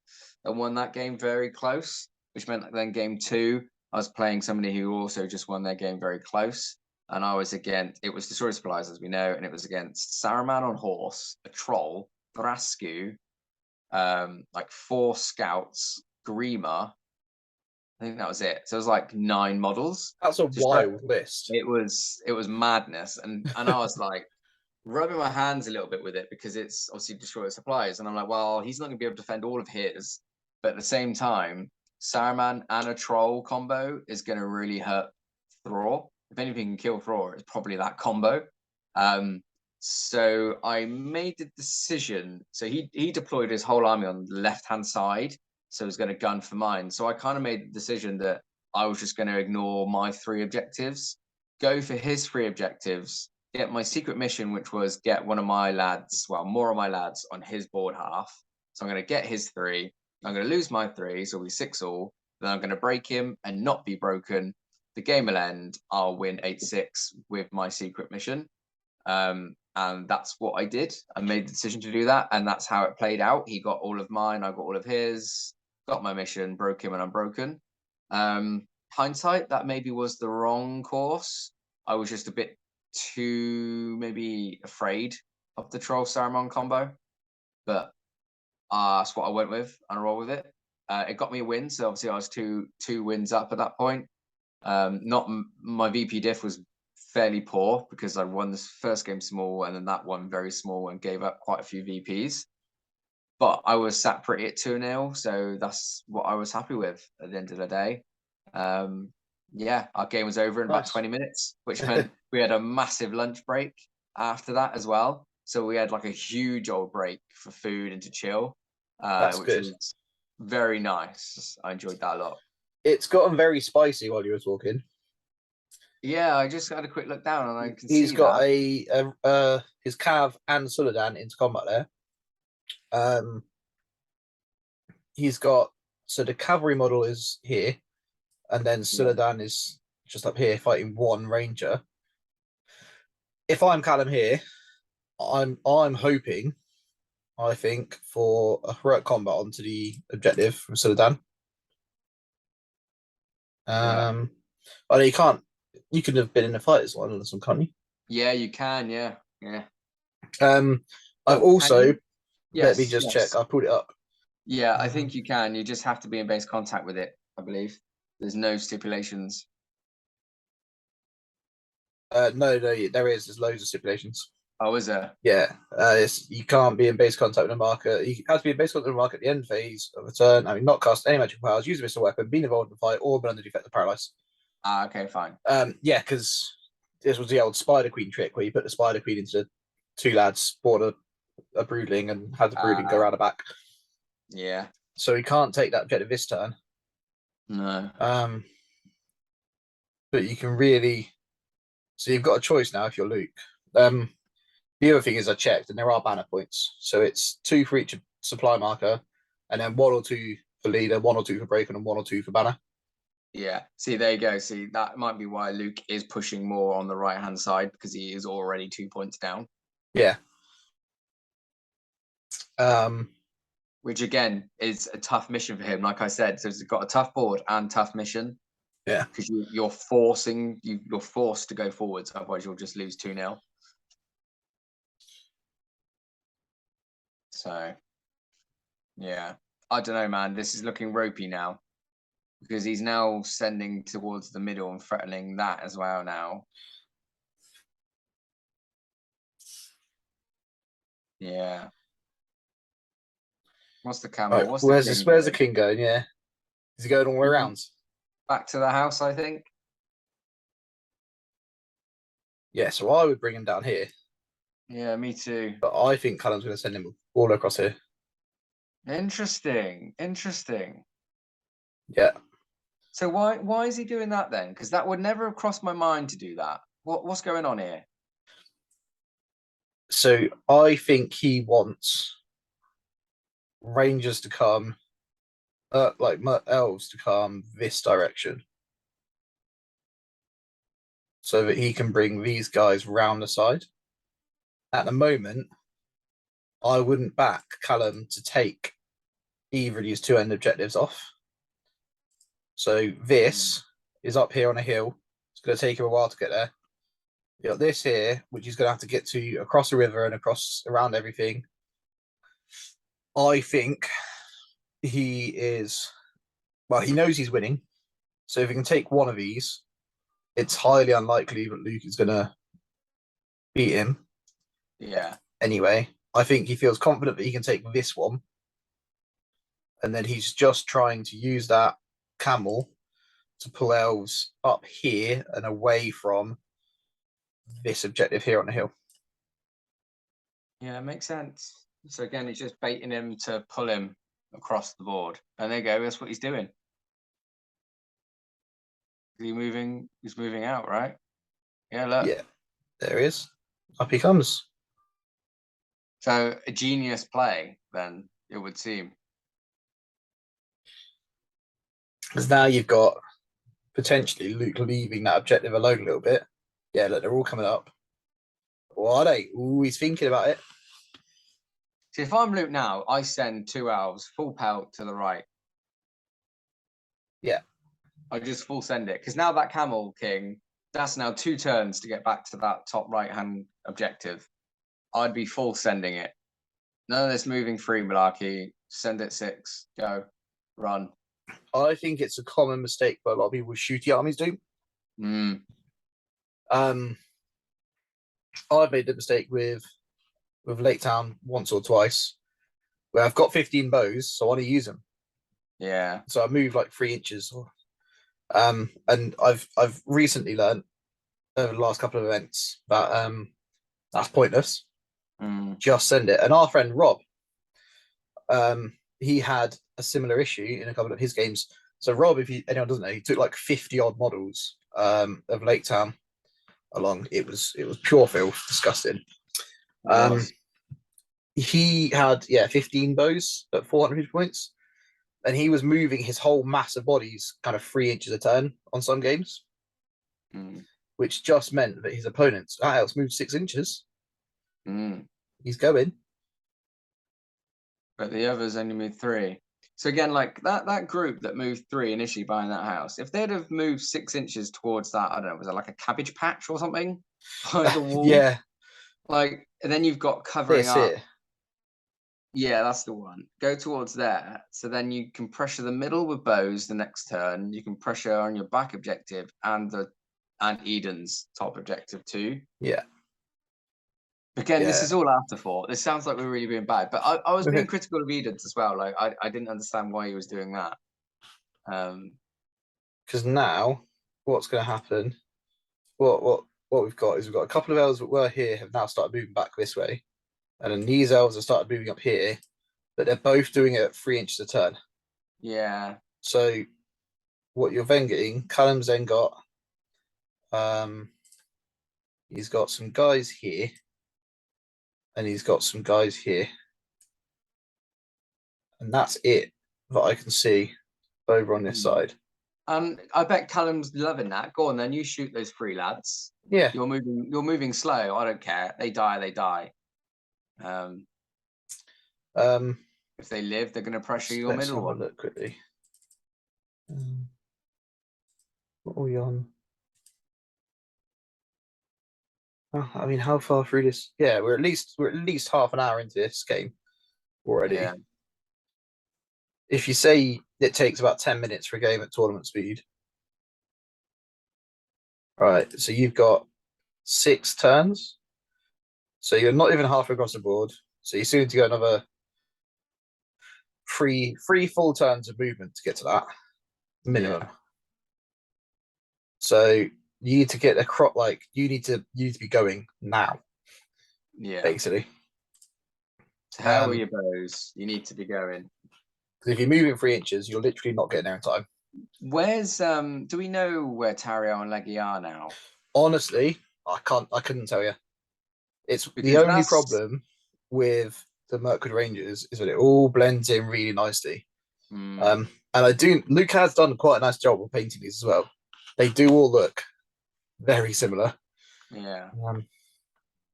and won that game very close, which meant that then game 2, I was playing somebody who also just won their game very close. And I was against, it was Destroy Supplies, as we know, and it was against Saruman on horse, a troll, Thrasku, like 4 scouts, Grima. I think that was it. So it was like 9 models. That's a wild list. It was madness, and I was like rubbing my hands a little bit with it because it's obviously Destroy Supplies, and I'm like, well, he's not going to be able to defend all of his, but at the same time, Saruman and a troll combo is going to really hurt Thrall. If anything can kill Thrall, it's probably that combo. So I made the decision. So he deployed his whole army on the left-hand side, so he was going to gun for mine. So I kind of made the decision that I was just going to ignore my 3 objectives, go for his 3 objectives, get my secret mission, which was get one of my lads, well, more of my lads on his board half. So I'm going to get his 3. I'm going to lose my 3, so it'll be 6 all. Then I'm going to break him and not be broken. The game will end. I'll win 8-6 with my secret mission. And that's what I did. I made the decision to do that, and that's how it played out. He got all of mine, I got all of his, got my mission, broke him, and I'm broken. Hindsight, that maybe was the wrong course. I was just a bit too maybe afraid of the Troll Saruman combo, but that's what I went with and roll with it. It got me a win, so obviously I was two wins up at that point. Not my VP diff was fairly poor because I won this first game small and then that one very small and gave up quite a few VPs. But I was sat pretty at 2-0, so that's what I was happy with at the end of the day. Yeah, our game was over in about 20 minutes, which meant we had a massive lunch break after that as well. So we had like a huge old break for food and to chill, That's which good. was very nice. I enjoyed that a lot. It's gotten very spicy while you were talking. Yeah, I just had a quick look down and I can see He's got that. his Cav and Suladan into combat there. He's got, so the cavalry model is here, and then Suladan is just up here fighting 1 ranger. If I'm Callum here, I'm hoping, I think, for a heroic combat onto the objective from Suladan. Oh, you can't. You could have been in a fight as well, can't you? Yeah, you can. Yeah. I've also let me just yes. check. I pulled it up. Yeah, I think you can. You just have to be in base contact with it, I believe. There's no stipulations. No, there is. There's loads of stipulations. Oh, is there? Yeah, you can't be in base contact with a marker. You have to be in base contact with a marker at the end phase of a turn. I mean, not cast any magical powers, use a missile weapon, been involved in the fight, or been under the effect of paralysis. Okay, fine. Yeah, because this was the old Spider Queen trick where you put the Spider Queen into 2 lads, spawn a broodling, and have the broodling go around the back. Yeah. So he can't take that objective this turn. No. But you can really. So you've got a choice now if you're Luke. The other thing is I checked, and there are banner points. So it's 2 for each supply marker, and then 1 or 2 for leader, 1 or 2 for broken, and 1 or 2 for banner. Yeah. See, there you go. See, that might be why Luke is pushing more on the right-hand side, because he is already 2 points down. Yeah. Which again is a tough mission for him. Like I said, so he's got a tough board and tough mission. Yeah. Because you're forced to go forwards, otherwise you'll just lose 2-0. So, yeah, I don't know, man. This is looking ropey now, because he's now sending towards the middle and threatening that as well now. Yeah. What's the camel? Right, What's where's the the king going? Yeah. Is he going all the way around? Back to the house, I think. Yeah, so I would bring him down here. Yeah, me too. But I think Callum's going to send him all across here. Interesting. Yeah. So why is he doing that then? Because that would never have crossed my mind to do that. What's going on here? So I think he wants Rangers to come, like elves to come this direction, so that he can bring these guys round the side. At the moment, I wouldn't back Callum to take either of these 2 end objectives off. So this is up here on a hill. It's going to take him a while to get there. You got this here, which he's going to have to get to across the river and across around everything. I think he knows he's winning. So if he can take one of these, it's highly unlikely that Luke is going to beat him. Yeah. Anyway, I think he feels confident that he can take this one. And then he's just trying to use that camel to pull elves up here and away from this objective here on the hill. Yeah, it makes sense. So again, he's just baiting him to pull him across the board. And there you go, that's what he's doing. He's moving out, right? Yeah, look. Yeah, there he is. Up he comes. So a genius play, then, it would seem. Because now you've got potentially Luke leaving that objective alone a little bit. Yeah, look, they're all coming up. What are they? Ooh, he's thinking about it. See, if I'm Luke now, I send 2 elves full pelt to the right. Yeah. I just full send it. Because now that camel king, that's now 2 turns to get back to that top right-hand objective. I'd be full sending it. None of this moving free malarkey. Send it 6. Go. Run. I think it's a common mistake that a lot of people with shooty armies do. I've made the mistake with Lake Town once or twice, where I've got 15 bows, so I want to use them. Yeah. So I move like 3 inches. And I've recently learned over the last couple of events that that's pointless. Just send it. And our friend Rob, he had a similar issue in a couple of his games. So Rob, if anyone doesn't know, he took like 50 odd models of Lake Town along. It was pure filth, disgusting. He had 15 bows at 400 points, and he was moving his whole mass of bodies kind of 3 inches a turn on some games, which just meant that his opponents else moved 6 inches. He's going, but the others only moved 3. So again, like that group that moved 3 initially buying that house, if they'd have moved 6 inches towards that, I don't know, was it like a cabbage patch or something behind the wall? Yeah. Like, and then you've got covering up. It. Yeah, that's the one. Go towards there. So then you can pressure the middle with bows the next turn. You can pressure on your back objective and Eden's top objective too. Yeah. Again, this is all afterthought. This sounds like we're really being bad, but I was being critical of Eden's as well. Like I didn't understand why he was doing that. Because now, what's going to happen? What what we've got is we've got a couple of elves that were here have now started moving back this way, and then these elves have started moving up here, but they're both doing it at 3 inches a turn. Yeah. So what you're then getting, Callum's then got he's got some guys here, and he's got some guys here, and that's it that I can see over on this side. I bet Callum's loving that. Go on then, you shoot those 3 lads. Yeah. You're moving slow. I don't care. They die, they die. If they live, they're gonna pressure your let's middle have one. a look quickly. What are we on? Oh, I mean, how far through this? Yeah, we're at least half an hour into this game already. Yeah. If you say it takes about 10 minutes for a game at tournament speed, right? So you've got 6 turns. So you're not even halfway across the board. So you still need to go another three full turns of movement to get to that minimum. Yeah. So you need to get a crop, like you need to be going now. Yeah. Basically. To hell with your bows. You need to be going. Because if you're moving 3 inches, you're literally not getting there in time. Where's do we know where Tariel and Leggy are now? Honestly, I couldn't tell you. It's Because the only problem with the Mirkwood Rangers is that it all blends in really nicely. And Luke has done quite a nice job of painting these as well. They do all look very similar. Yeah.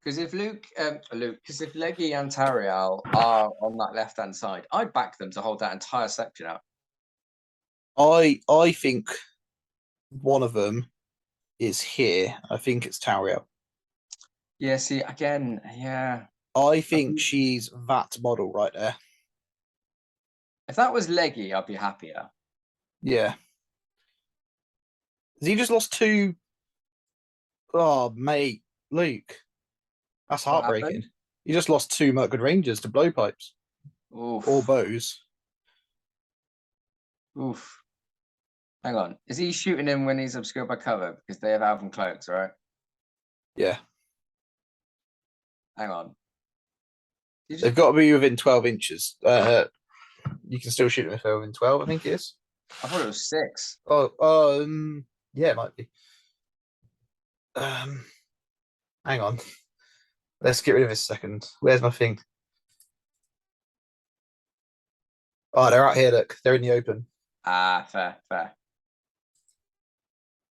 Because if if Leggy and Tariel are on that left-hand side, I'd back them to hold that entire section up. I think one of them is here. I think it's Tariel. Yeah, see, again, yeah. I think she's that model right there. If that was Leggy, I'd be happier. Yeah. Has he just lost 2? Oh, mate, Luke. That's heartbreaking. He just lost 2 Mirkwood Rangers to blowpipes. Oof. Or bows. Oof. Hang on. Is he shooting him when he's obscured by cover? Because they have Alvin cloaks, right? Yeah. Hang on. They've got to be within 12 inches. You can still shoot them if they're within 12, I think it is. I thought it was 6. Yeah, it might be. Hang on. Let's get rid of this a second. Where's my thing? Oh, they're out here. Look, they're in the open. Ah, fair.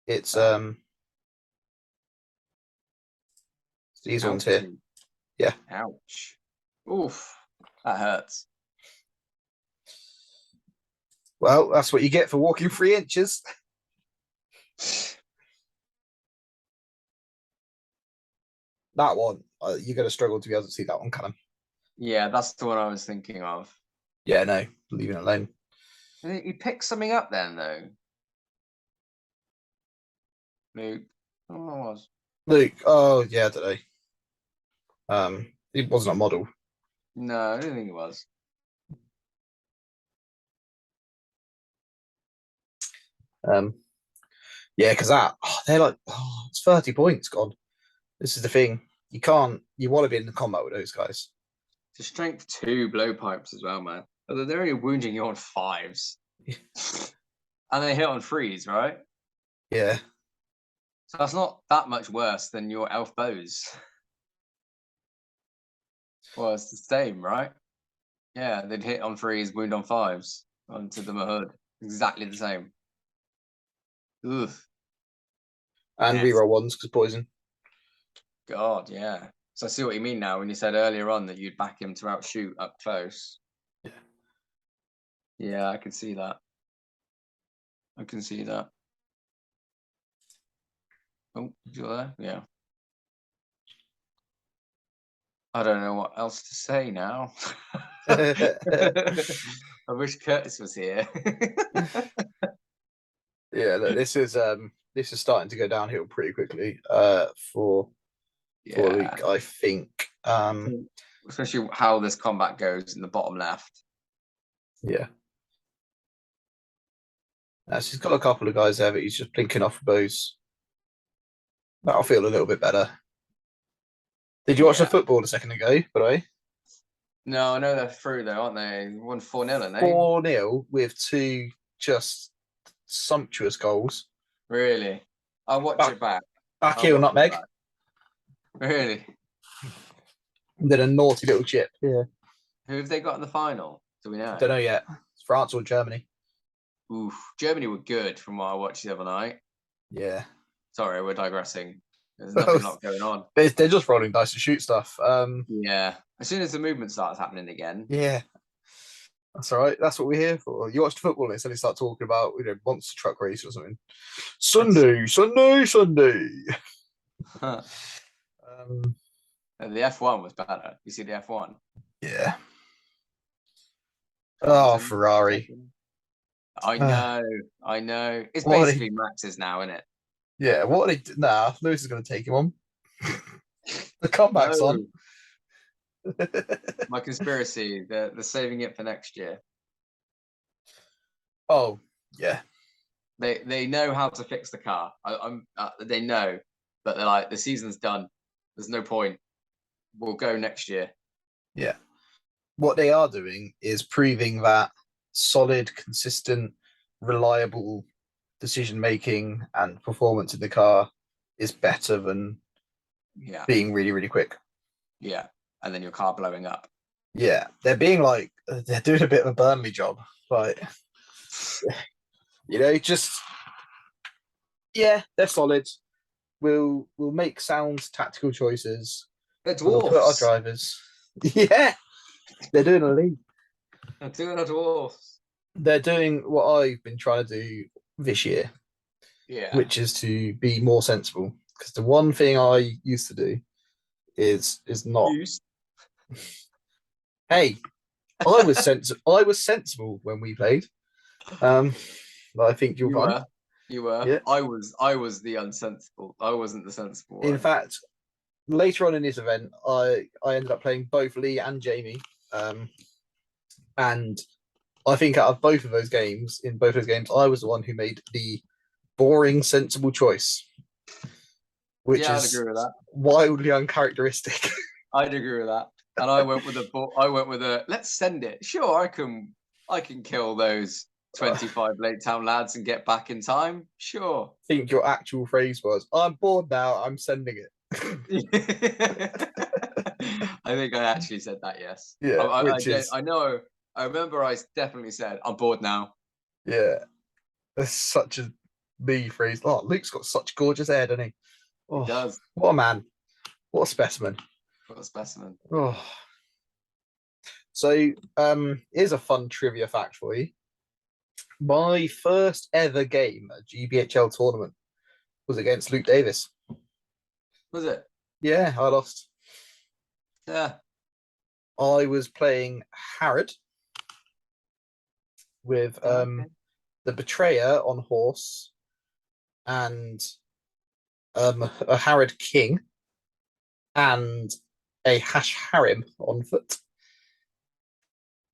It's these ones here. Yeah. Ouch. Oof. That hurts. Well, that's what you get for walking 3 inches. That one, you're going to struggle to be able to see that one, Callum. Yeah, that's the one I was thinking of. Yeah, no, leave it alone. You picked something up then, though. Luke. I don't know what it was. Luke, oh, yeah, I don't know. It wasn't a model. No, I don't think it was. Yeah, because they're like, it's 30 points gone. This is the thing. You want to be in the combat with those guys. It's a strength 2 blowpipes as well, man. Although they're only wounding you on 5s. And they hit on 3s, right? Yeah. So that's not that much worse than your elf bows. Well, it's the same, right? Yeah, they'd hit on 3s, wound on 5s onto the Mahud. Exactly the same. Ugh. And reroll ones because poison. God, yeah. So I see what you mean now when you said earlier on that you'd back him to outshoot up close. Yeah. Yeah, I can see that. I can see that. Oh, you there? Yeah. I don't know what else to say now. I wish Curtis was here. Yeah, look, this is starting to go downhill pretty quickly. For Luke, I think. Especially how this combat goes in the bottom left. Yeah. So he's got a couple of guys there, but he's just blinking off bows. That'll feel a little bit better. Did you watch the Yeah. football a second ago? By the way, No, I know they're through though, aren't they? Won 4-0, aren't they? 4-0 with two just sumptuous goals. Really? I'll watch it back. Back I'll heel watch it nutmeg. back. Really? Then a naughty little chip. Yeah. Who have they got in the final? Do we know? Don't know yet. It's France or Germany. Oof. Germany were good from what I watched the other night. Yeah. Sorry, we're digressing. There's nothing not going on. They're just rolling dice to shoot stuff. Yeah. As soon as the movement starts happening again. Yeah. That's all right. That's what we're here for. You watch the football and suddenly start talking about monster truck race or something. Sunday. the F1 was better. You see the F1? Yeah. Oh, Ferrari. I know. It's What basically Max's now, isn't it? Yeah, what are they? Nah, Lewis is going to take him on. The comeback's on. My conspiracy, they're saving it for next year. Oh, yeah. They know how to fix the car. They know, but they're like, the season's done. There's no point. We'll go next year. Yeah. What they are doing is proving that solid, consistent, reliable decision making and performance in the car is better than being really, really quick. Yeah. And then your car blowing up. Yeah. They're doing a bit of a Burnley job. Like, just they're solid. We'll make sound tactical choices. They're dwarfs. We'll put our drivers. Yeah. They're doing a league. They're doing a dwarfs. They're doing what I've been trying to do this year. Yeah. Which is to be more sensible. Because the one thing I used to do is not. Hey, I was sensible when we played. I think you'll find. You were. Yeah. I was the unsensible. I wasn't the sensible one. In fact, later on in this event, I ended up playing both Lee and Jamie. And I think out of both of those games, I was the one who made the boring, sensible choice. Which I'd is agree with that. Wildly uncharacteristic. I'd agree with that. And I went with a let's send it. Sure, I can kill those 25 Lake Town lads and get back in time. Sure. I think your actual phrase was, I'm bored now, I'm sending it. I think I actually said that, yes. Yeah. I know. I remember I definitely said, I'm bored now. Yeah. That's such a me phrase. Oh, Luke's got such gorgeous hair, doesn't he? Oh, he does. What a man. What a specimen. What a specimen. Oh. So, here's a fun trivia fact for you. My first ever game at GBHL tournament was against Luke Davies. Was it? Yeah, I lost. Yeah. I was playing Harad with the Betrayer on horse and a Harad King and a Harim on foot.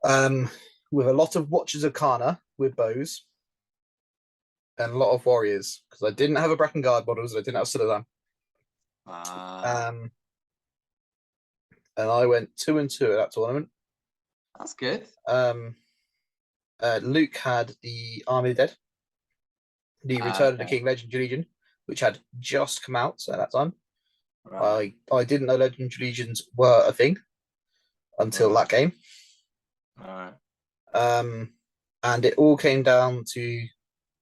With a lot of Watchers of Kana with bows and a lot of warriors because I didn't have a Bracken Guard models and I didn't have Citadel. And I went 2-2 at that tournament. That's good. Luke had the Army of the Dead, the Return of the King Legendary Legion, which had just come out at that time. Right. I didn't know Legendary Legions were a thing until that game. Right. And it all came down to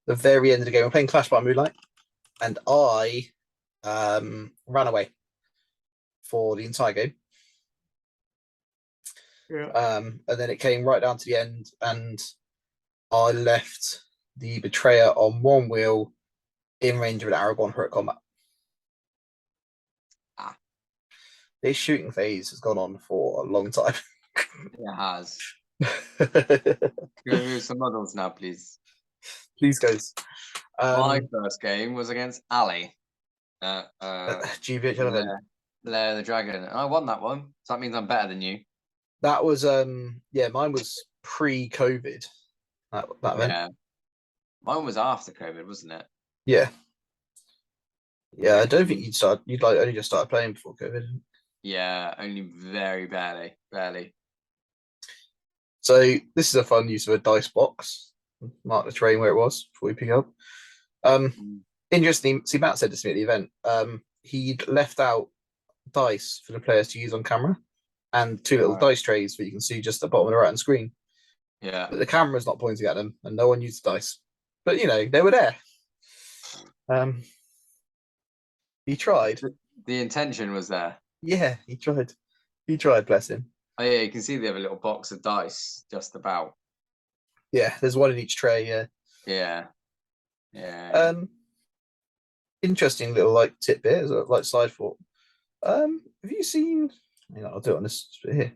the very end of the game. We're playing Clash by Moonlight, and I ran away for the entire game. Yeah. And then it came right down to the end, and I left the Betrayer on one wheel in range of an Aragon for a combat. This shooting phase has gone on for a long time. It has. Can we move some models now, please? Please, guys. My first game was against Ali. GBH event. Lair of the Dragon. And I won that one. So that means I'm better than you. That was mine was pre-COVID. That event. Yeah. Mine was after COVID, wasn't it? Yeah. Yeah, I don't think you'd like only just started playing before COVID. Yeah, only very barely, barely. So this is a fun use of a dice box. Mark the terrain where it was before we pick up. Um, Mm. interesting. See, Matt said this to me at the event. He'd left out dice for the players to use on camera, and two little Right. dice trays that you can see just at the bottom of the right hand screen. Yeah. But the camera's not pointing at them, and no one used the dice. But they were there. Um, he tried. The intention was there. Yeah, he tried. He tried. Bless him. Oh yeah, you can see they have a little box of dice just about. Yeah, there's one in each tray. Yeah. Yeah. Yeah. Um, interesting little like tidbit, like side thought. Have you seen? Hang on, I'll do it on this bit here.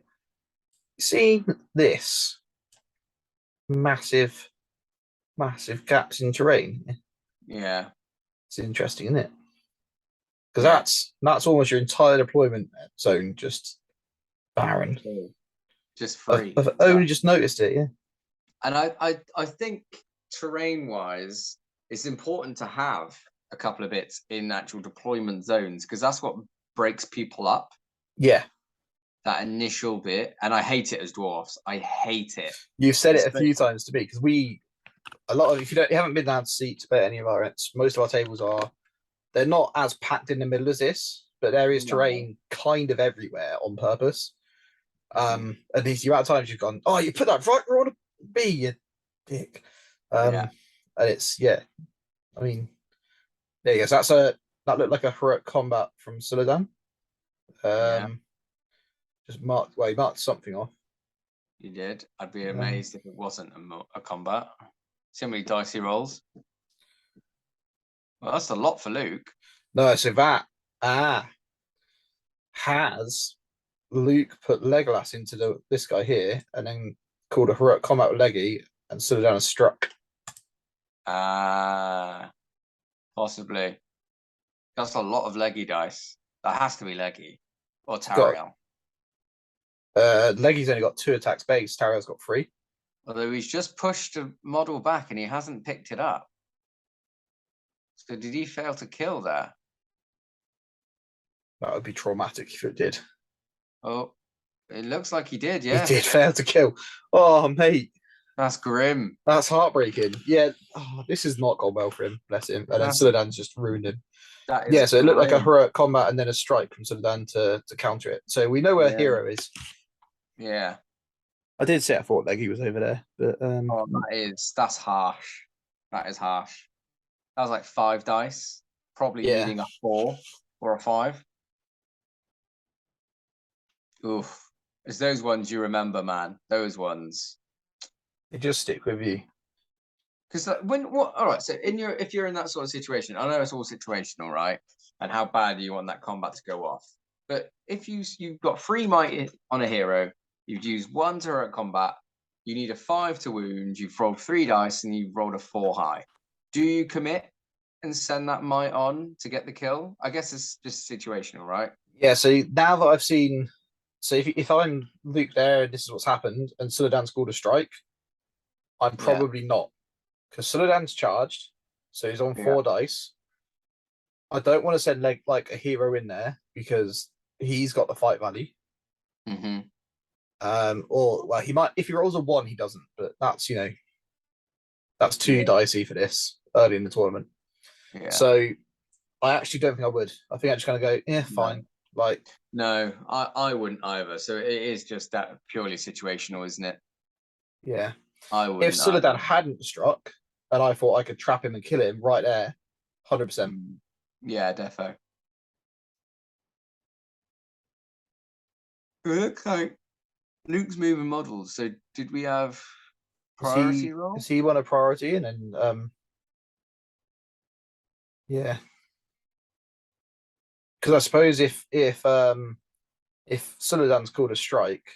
Seen this massive, massive gaps in terrain? Yeah. It's interesting, isn't it? Because Yeah. that's almost your entire deployment zone just barren. Just free. I've only just noticed it. Yeah. And I think terrain wise, it's important to have a couple of bits in actual deployment zones because that's what breaks people up. Yeah. That initial bit, and I hate it as dwarfs. I hate it. You've said it a few times to me because if you haven't been down to see to play any of our events, most of our tables they're not as packed in the middle as this, but there is terrain kind of everywhere on purpose. And these the amount of times you've gone, oh, you put that right where I want to be, you dick. And it's I mean, there you go. So that looked like a heroic combat from Suladan. Just he marked something off. You did. I'd be amazed if it wasn't a combat. So many dicey rolls. Well, that's a lot for Luke. No, so that has Luke put Legolas into this guy here, and then called a heroic combat with Leggy, and Suladan has struck. Possibly. That's a lot of leggy dice. That has to be leggy or Tariel. Leggy's only got 2 attacks base. Tariel's got 3. Although he's just pushed a model back and he hasn't picked it up. So did he fail to kill there? That would be traumatic if it did. Oh, it looks like he did, yeah. He did fail to kill. Oh, mate. That's grim. That's heartbreaking. Yeah. Oh, this has not gone well for him. Bless him. And then Suladan's just ruined him. Yeah, so it looked like a heroic combat and then a strike from Suladan to counter it. So we know where Hero is. Yeah. I did say I thought Leggy was over there, but that's harsh. That is harsh. That was like 5 dice, probably needing a 4 or a 5. Oof. It's those ones you remember, man. Those ones. They just stick with you. Because all right, so if you're in that sort of situation, I know it's all situational, right? And how bad you want that combat to go off. But if you've got 3 might on a hero, you've used 1 to hurt combat, you need a 5 to wound, you've rolled 3 dice and you've rolled a 4 high. Do you commit and send that might on to get the kill? I guess it's just situational, right? Yeah, so now that I've seen, so if I'm Luke there and this is what's happened and Suladan scored a strike, I'm probably not. Because Suladan's charged, so he's on 4 dice. I don't want to send like a hero in there because he's got the fight value. Or well, he might if he rolls a 1, he doesn't. But that's that's too dicey for this early in the tournament. Yeah. So I actually don't think I would. I think I'm just gonna go, fine. Like no, I wouldn't either. So it is just that purely situational, isn't it? Yeah. I wouldn't. If Suladan hadn't struck and I thought I could trap him and kill him right there, 100%. Yeah, defo. Okay. Luke's moving models. So did we have priority roll? Is he one a priority? And then yeah. Because I suppose if Suladan's called a strike,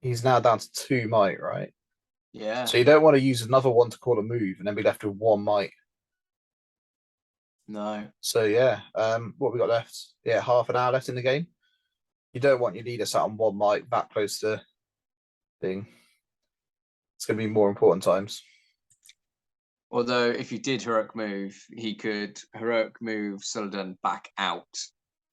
he's now down to 2 might, right? Yeah. So you don't want to use another one to call a move and then be left with 1 might. No. So yeah, what we got left? Yeah, half an hour left in the game. You don't want your leader sat on 1 might that close to thing. It's going to be more important times. Although if you did heroic move, he could heroic move Sullivan back out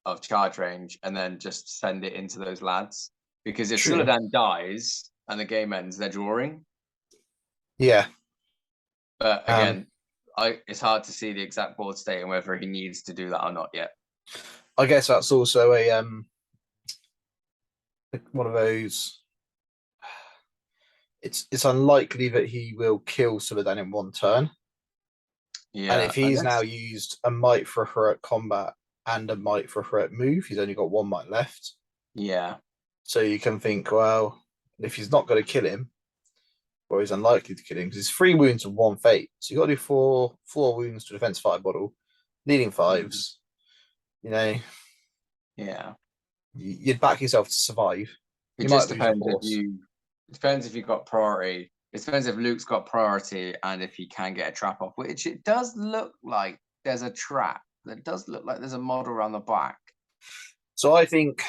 of charge range and then just send it into those lads. Because if True. Sullivan dies and the game ends, they're drawing. Yeah. But again, it's hard to see the exact board state and whether he needs to do that or not yet. I guess that's also a one of those. It's unlikely that he will kill Sullivan in one turn. Yeah. And if he's now used a might for a heroic combat and a might for a heroic move, he's only got one might left. Yeah. So you can think, well, if he's not going to kill him, or he's unlikely to kill him, because it's 3 wounds and 1 fate. So you got to do four wounds to defense 5 bottle, leading 5s. You know. Yeah. You'd back yourself to survive. It just depends it depends if you've got priority. It depends if Luke's got priority and if he can get a trap off, which it does look like there's a trap. It does look like there's a model around the back. So I think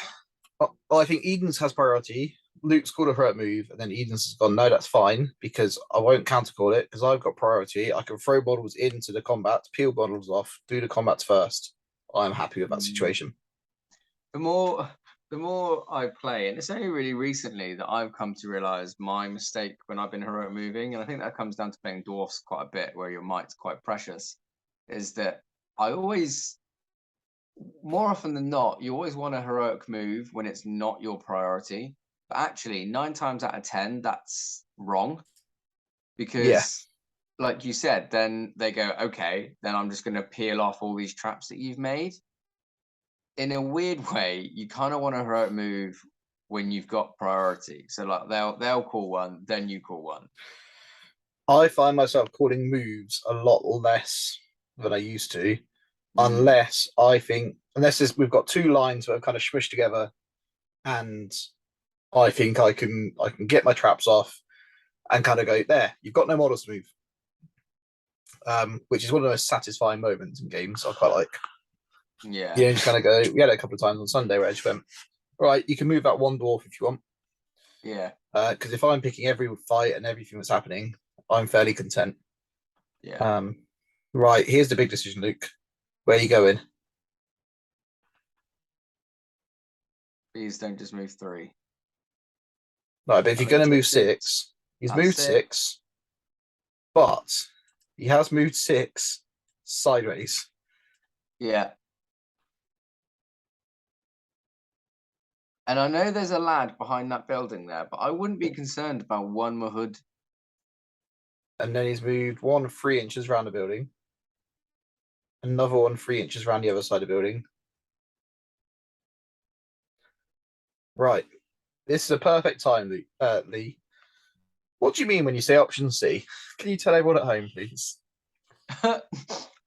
Eden's has priority. Luke's called a hurt move, and then Eden's has gone, no, that's fine, because I won't countercall it, because I've got priority. I can throw models into the combat, peel models off, do the combats first. I'm happy with that situation. The more I play, and it's only really recently that I've come to realize my mistake when I've been heroic moving, and I think that comes down to playing dwarfs quite a bit, where your might's quite precious, is that I always, more often than not, you always want a heroic move when it's not your priority. But actually, 9 times out of 10, that's wrong. Because, like you said, then they go, okay, then I'm just going to peel off all these traps that you've made. In a weird way, you kind of want a heroic move when you've got priority. So like they'll call one, then you call one. I find myself calling moves a lot less than I used to, unless we've got 2 lines that are kind of smushed together, and I think I can get my traps off and kind of go, there, you've got no models to move. Which is one of the most satisfying moments in games I quite like. Yeah. You know, just kind of go, we had it a couple of times on Sunday where I just went, right, you can move that 1 dwarf if you want. Yeah. Because if I'm picking every fight and everything that's happening, I'm fairly content. Yeah. Right, here's the big decision, Luke. Where are you going? Please don't just move 3. Right, but if you're going to move 6, he's moved 6, but he has moved 6 sideways. Yeah. And I know there's a lad behind that building there, but I wouldn't be concerned about 1 Mahud. And then he's moved 1 3 inches around the building. Another 1 3 inches around the other side of the building. Right. This is a perfect time, Lee. What do you mean when you say option C? Can you tell everyone at home, please? I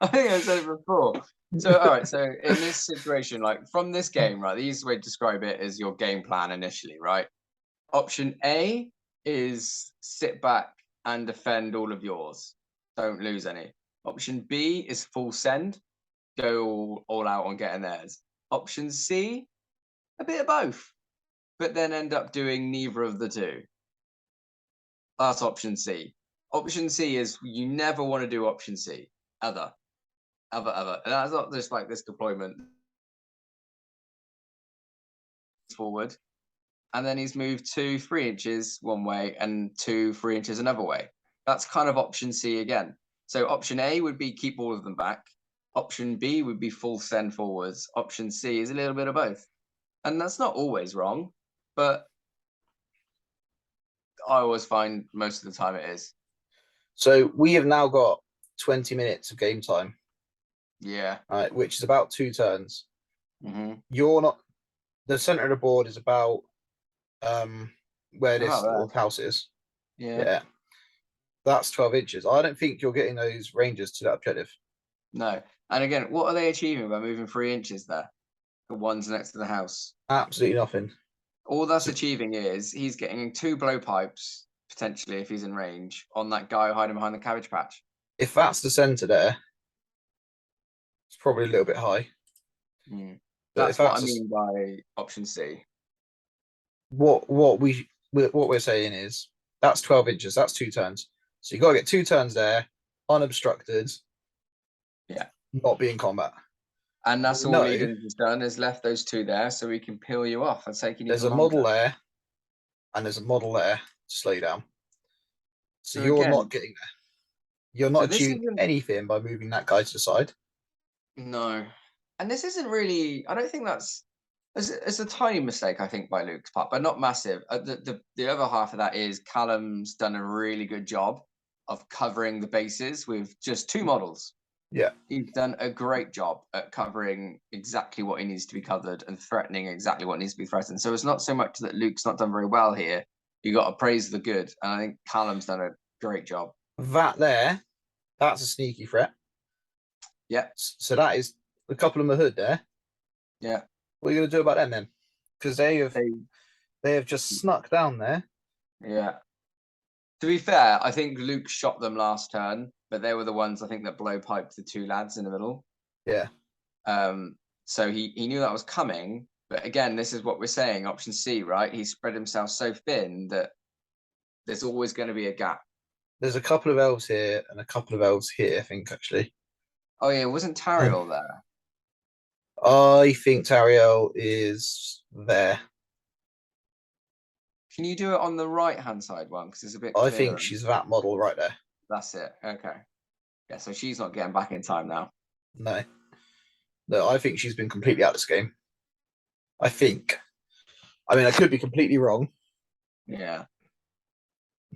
think I said it before. So, all right. So, in this situation, like from this game, right, the easiest way to describe it is your game plan initially, right? Option A is sit back and defend all of yours. Don't lose any. Option B is full send. Go all out on getting theirs. Option C, a bit of both, but then end up doing neither of the 2. That's option C. Option C is you never want to do option C, ever. And that's not just like this deployment forward. And then he's moved 2 3 inches one way and 2 3 inches another way. That's kind of option C again. So option A would be keep all of them back. Option B would be full send forwards. Option C is a little bit of both. And that's not always wrong, but I always find most of the time it is. So we have now got 20 minutes of game time. Yeah. Which is about 2 turns. Mm-hmm. You're not. The center of the board is about where this little house is. Yeah. That's 12 inches. I don't think you're getting those ranges to that objective. No. And again, what are they achieving by moving 3 inches there? The ones next to the house. Absolutely nothing. All that's achieving is he's getting 2 blowpipes, potentially, if he's in range, on that guy hiding behind the cabbage patch. If that's the center there, it's probably a little bit high. That's what I mean by option C. What we're saying is that's 12 inches. That's 2 turns. So you got to get 2 turns there, unobstructed. Yeah. Not be in combat. And that's all No. Eden has done, is left those two there so we can peel you off and take it There's even a model longer. there, and there's a model there to slow you down. So you're again, not getting there. You're not achieving anything by moving that guy to the side. No. And this isn't really, I don't think that's, it's a tiny mistake, I think, by Luke's part, but not massive. The other half of that is Callum's done a really good job of covering the bases with just two models. Yeah. He's done a great job at covering exactly what he needs to be covered and threatening exactly what needs to be threatened. So it's not so much that Luke's not done very well here. You got to praise the good. And I think Callum's done a great job. That there, that's a sneaky threat. Yeah. So that is a couple of Mahud there. Yeah. What are you going to do about them then? Because they have just snuck down there. Yeah. To be fair, I think Luke shot them last turn, but they were the ones I think that blowpiped the two lads in the middle. Yeah. So he knew that was coming. But again, this is what we're saying, option C, right? He spread himself so thin that there's always going to be a gap. There's a couple of elves here and a couple of elves here, I think, actually. Oh, yeah, wasn't Tariel there? I think Tariel is there. Can you do it on the right-hand side one? Because it's a bit I clearer. think she's that model right there. That's it. Okay. Yeah, so she's not getting back in time now. No. No, I think she's been completely out of this game. I think. I mean, I could be completely wrong. Yeah.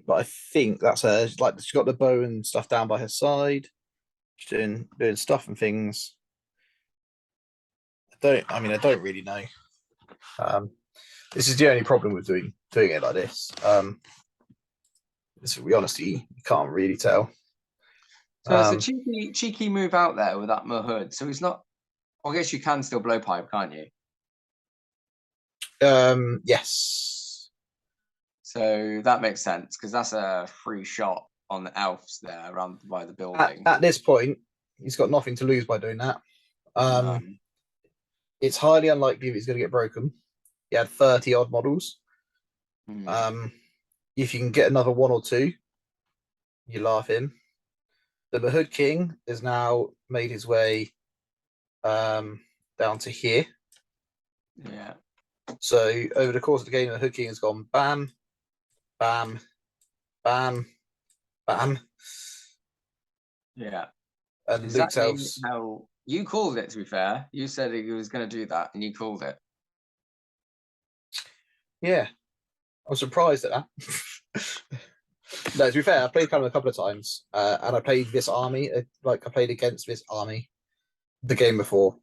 But I think that's her. Like, she's got the bow and stuff down by her side. She's doing stuff and things. I don't really know. This is the only problem with doing it like this. To be honest, you can't really tell. So it's a cheeky move out there with that Mahud. So he's not. I guess you can still blow pipe, can't you? Yes. So that makes sense because that's a free shot on the elves there around by the building. At this point, he's got nothing to lose by doing that. No. It's highly unlikely he's going to get broken. He had 30 odd models. If you can get another one or two, you laugh him. The Mahud King has now made his way down to here. Yeah. So over the course of the game, the Mahud King has gone bam, bam, bam, bam. Yeah. And exactly Luke's elves. how you called it, to be fair. You said he was going to do that and you called it. Yeah. I'm surprised at that. No, to be fair, I played Callum a couple of times, and I played this army. I played against this army the game before,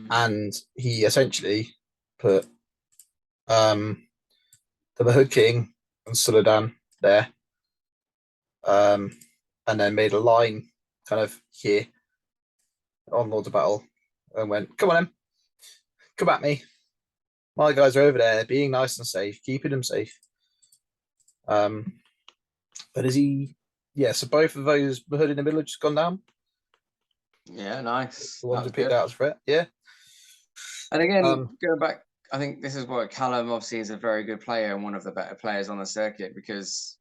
and he essentially put the Mahud King and Suladan there, and then made a line kind of here on Lords of Battle, and went, "Come on, Em, come at me. My guys are over there, being nice and safe, keeping them safe." But is he? Yeah. So both of those Mahud in the middle have just gone down. Yeah, nice. The ones who picked out as threat. Yeah. And again, going back, I think this is what Callum obviously is a very good player and one of the better players on the circuit because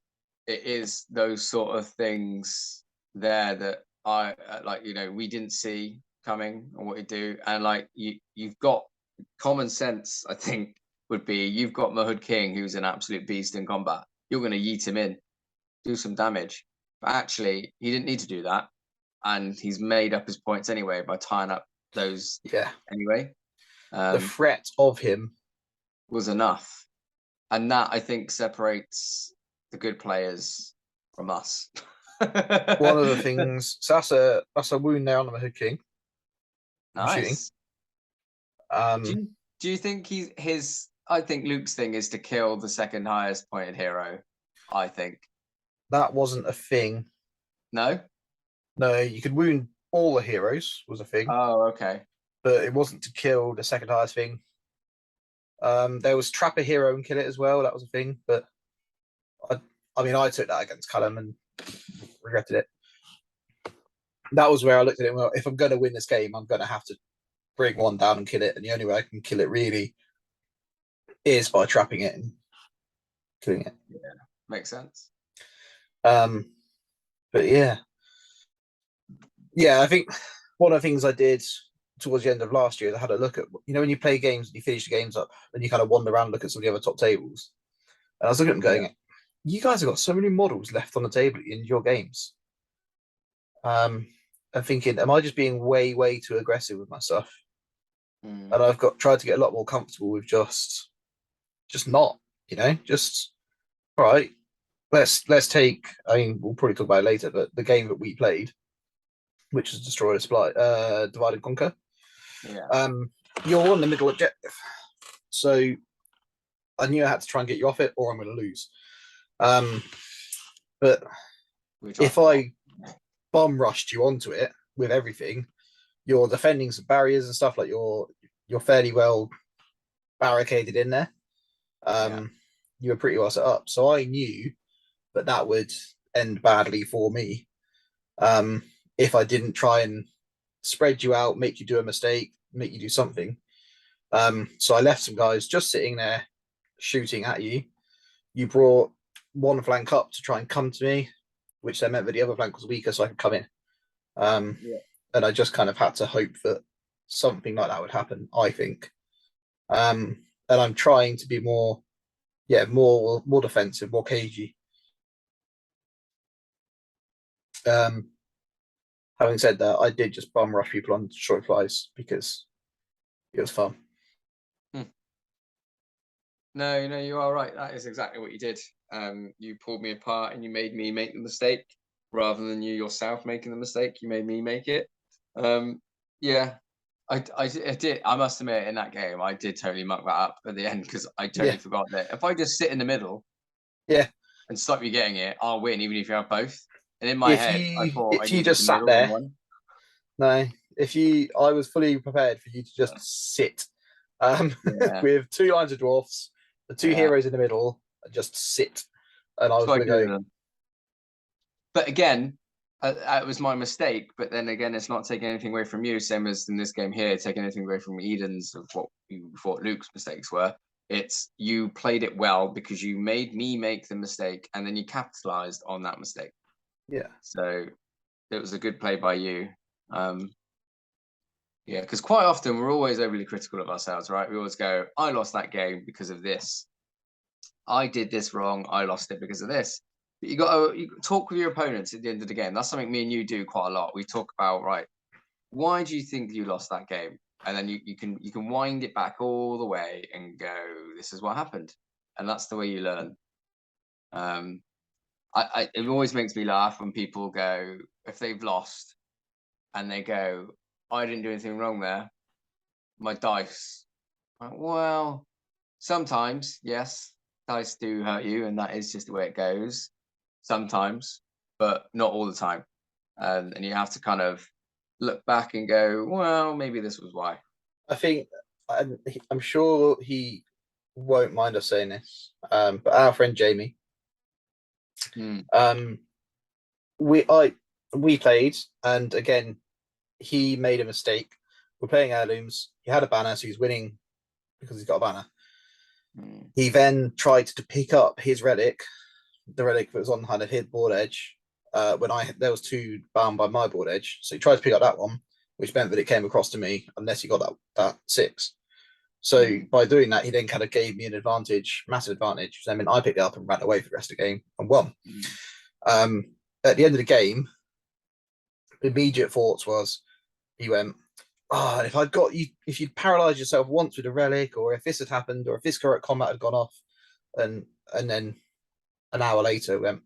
it is those sort of things there that I like. We didn't see coming or what you do, and like you've got common sense. I think would be you've got Mahud King, who's an absolute beast in combat. You're going to yeet him in, do some damage, but actually he didn't need to do that, and he's made up his points anyway by tying up those. Yeah. Anyway. The threat of him was enough, and that I think separates the good players from us. One of the things, so that's a wound there on the Mahud King. Nice. Shooting. Do you think his? I think Luke's thing is to kill the second highest pointed hero. I think that wasn't a thing. No, you could wound all the heroes was a thing. Oh, okay. But it wasn't to kill the second highest thing. There was trap a hero and kill it as well. That was a thing, but I took that against Callum and regretted it. That was where I looked at it. Well, if I'm going to win this game, I'm going to have to bring one down and kill it, and the only way I can kill it really is by trapping it and killing it. Yeah, makes sense. But yeah, Yeah, I think one of the things I did towards the end of last year, I had a look at, when you play games and you finish the games up, and you kind of wander around and look at some of the other top tables. And I was looking at them going, you guys have got so many models left on the table in your games. I'm thinking, am I just being way, way too aggressive with my stuff? And I've tried to get a lot more comfortable with just not, just all right. Let's take. I mean, we'll probably talk about it later, but the game that we played, which is Destroy and Supply, Divide and Conquer. Yeah. You're on the middle objective, so I knew I had to try and get you off it, or I'm going to lose. But if I bomb rushed you onto it with everything, you're defending some barriers and stuff, like you're fairly well barricaded in there. You were pretty well set up, so I knew that would end badly for me if I didn't try and spread you out, make you do a mistake, make you do something. So I left some guys just sitting there shooting at you. You brought one flank up to try and come to me, which then meant that the other flank was weaker, so I could come in. And I just kind of had to hope that something like that would happen, I think. And I'm trying to be more defensive, more cagey. Having said that, I did just bum rush people on short flies because it was fun. No, you are right. That is exactly what you did. You pulled me apart and you made me make the mistake rather than you yourself making the mistake. You made me make it. Yeah, I did. I must admit, in that game, I did totally muck that up at the end because I totally forgot that if I just sit in the middle, and stop you getting it, I'll win even if you have both. And in my head, I thought if you just sat there, I was fully prepared for you to just sit with two lines of dwarfs, the two heroes in the middle, and just sit. And I was going to go. But again, it was my mistake. But then again, it's not taking anything away from you, same as in this game here, taking anything away from Eden's of what you thought Luke's mistakes were. It's you played it well because you made me make the mistake and then you capitalized on that mistake. Yeah. So it was a good play by you. Yeah, because quite often we're always overly critical of ourselves, right? We always go, I lost that game because of this. I did this wrong. I lost it because of this. But you got to talk with your opponents at the end of the game. That's something me and you do quite a lot. We talk about, right, why do you think you lost that game? And then you can wind it back all the way and go, this is what happened. And that's the way you learn. It always makes me laugh when people go, if they've lost and they go, I didn't do anything wrong there. My dice. Well, sometimes, yes, dice do hurt you, and that is just the way it goes. Sometimes, but not all the time. And you have to kind of look back and go, well, maybe this was why. I think I'm sure he won't mind us saying this, but our friend Jamie, we played, and again, he made a mistake. We're playing heirlooms. He had a banner, so he's winning because he's got a banner. He then tried to pick up his relic, the relic that was on kind of his board edge. When there was two bound by my board edge, so he tried to pick up that one, which meant that it came across to me unless he got that 6. So by doing that, he then kind of gave me an advantage, massive advantage. So I mean, I picked it up and ran away for the rest of the game and won. At the end of the game, immediate thoughts was, he went, if I'd got you, if you'd paralyzed yourself once with a relic, or if this had happened, or if this correct combat had gone off, and then an hour later went,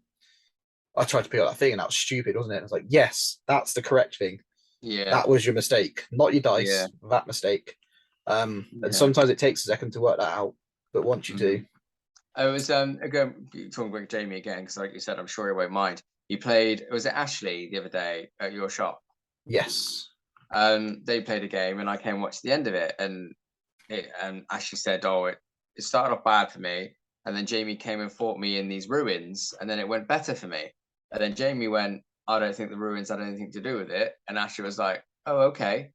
I tried to pick up that thing and that was stupid, wasn't it? I was like, yes, that's the correct thing. Yeah. That was your mistake, not your dice, that mistake. And sometimes it takes a second to work that out, but once you do. I was again talking about Jamie again, because like you said, I'm sure he won't mind. He played, was it Ashley the other day at your shop? Yes. They played a game and I came and watched the end of it, and Ashley said, oh, it started off bad for me, and then Jamie came and fought me in these ruins, and then it went better for me. And then Jamie went, I don't think the ruins had anything to do with it. And Ashley was like, oh, okay.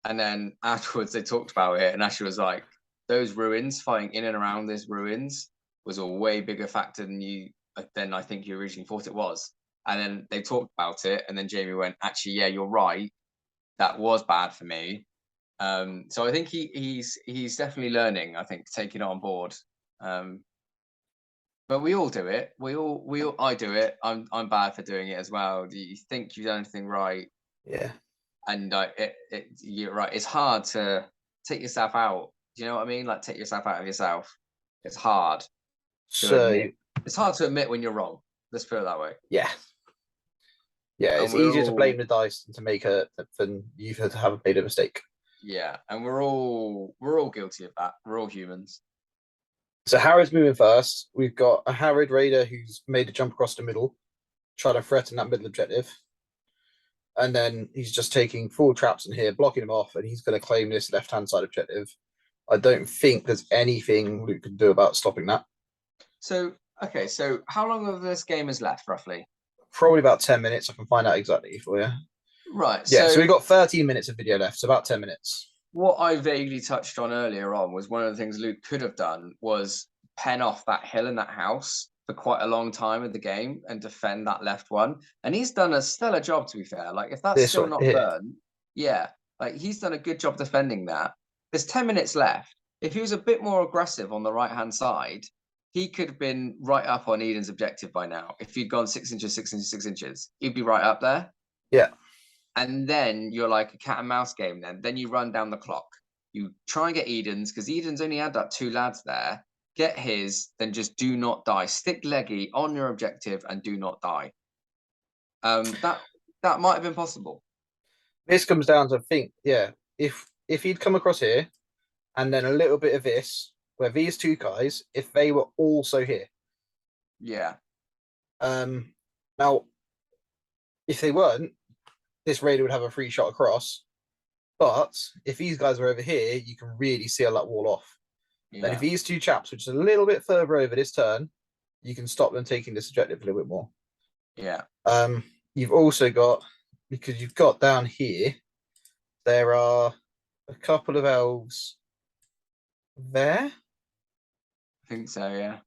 And then afterwards they talked about it, and Ashley was like, those ruins, fighting in and around these ruins was a way bigger factor than I think you originally thought it was. And then they talked about it, and then Jamie went, actually, yeah, you're right. That was bad for me. So I think he's definitely learning. I think taking it on board. But we all do it. I do it. I'm bad for doing it as well. Do you think you've done anything right? Yeah. And you're right. It's hard to take yourself out. Do you know what I mean? Like take yourself out of yourself. It's hard to So admit. It's hard to admit when you're wrong. Let's put it that way. yeah. Yeah, And it's we're easier to all, blame the dice than to make than you to have made a mistake. yeah, and we're all guilty of that. We're all humans. So Harad's moving first. We've got a Harad raider who's made a jump across the middle, trying to threaten that middle objective. And then he's just taking 4 traps in here, blocking them off, and he's going to claim this left-hand side objective. I don't think there's anything Luke can do about stopping that. So, okay, so how long of this game is left, roughly? Probably about 10 minutes. I can find out exactly for you. Right. Yeah, so we've got 13 minutes of video left, so about 10 minutes. What I vaguely touched on earlier on was one of the things Luke could have done was pen off that hill and that house for quite a long time of the game and defend that left one. And he's done a stellar job, to be fair. Like, if that's This still one not here. burned, yeah, like he's done a good job defending that. There's 10 minutes left. If he was a bit more aggressive on the right-hand side, he could have been right up on Eden's objective by now. If he'd gone 6 inches, 6 inches, 6 inches, he'd be right up there. Yeah. And then you're like a cat and mouse game then you run down the clock. You try and get Eden's, because Eden's only had that 2 lads there. Get his, then just do not die. Stick leggy on your objective and do not die. That might have been possible. This comes down to, I think, yeah, if he'd come across here and then a little bit of this, where these 2 guys, if they were also here. Yeah. Now, if they weren't, this raider would have a free shot across. But if these guys are over here, you can really seal that wall off. Yeah. Then if these 2 chaps, which is a little bit further over this turn, you can stop them taking this objective a little bit more. Yeah. You've also got, because you've got down here, there are a couple of elves there. I think so, yeah.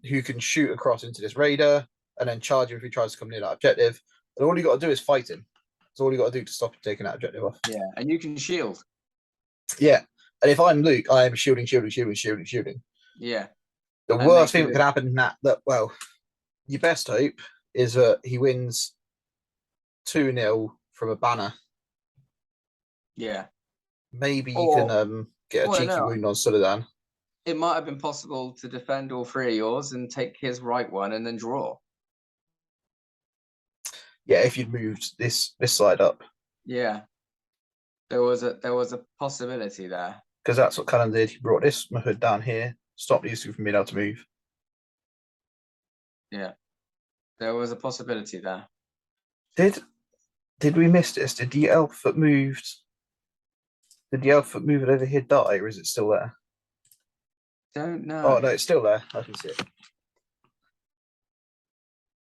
Who can shoot across into this raider and then charge him if he tries to come near that objective. And all you got to do is fight him. That's all you got to do to stop him taking that objective off. Yeah, and you can shield. Yeah. And if I'm Luke, I am shielding. Yeah. The And worst they thing that could- could happen in that, well, your best hope is that he wins 2-0 from a banner. Yeah. Maybe you Or- can get a or cheeky no. wound on Suladan. It might have been possible to defend all 3 of yours and take his right one and then draw. Yeah, if you'd moved this side up. Yeah. There was a possibility there. Because that's what Callum did. He brought this Mahud down here, stopped these 2 from being able to move. Yeah. There was a possibility there. Did we miss this? Did the elf that moved it over here die, or is it still there? Don't know. Oh no, it's still there. I can see it.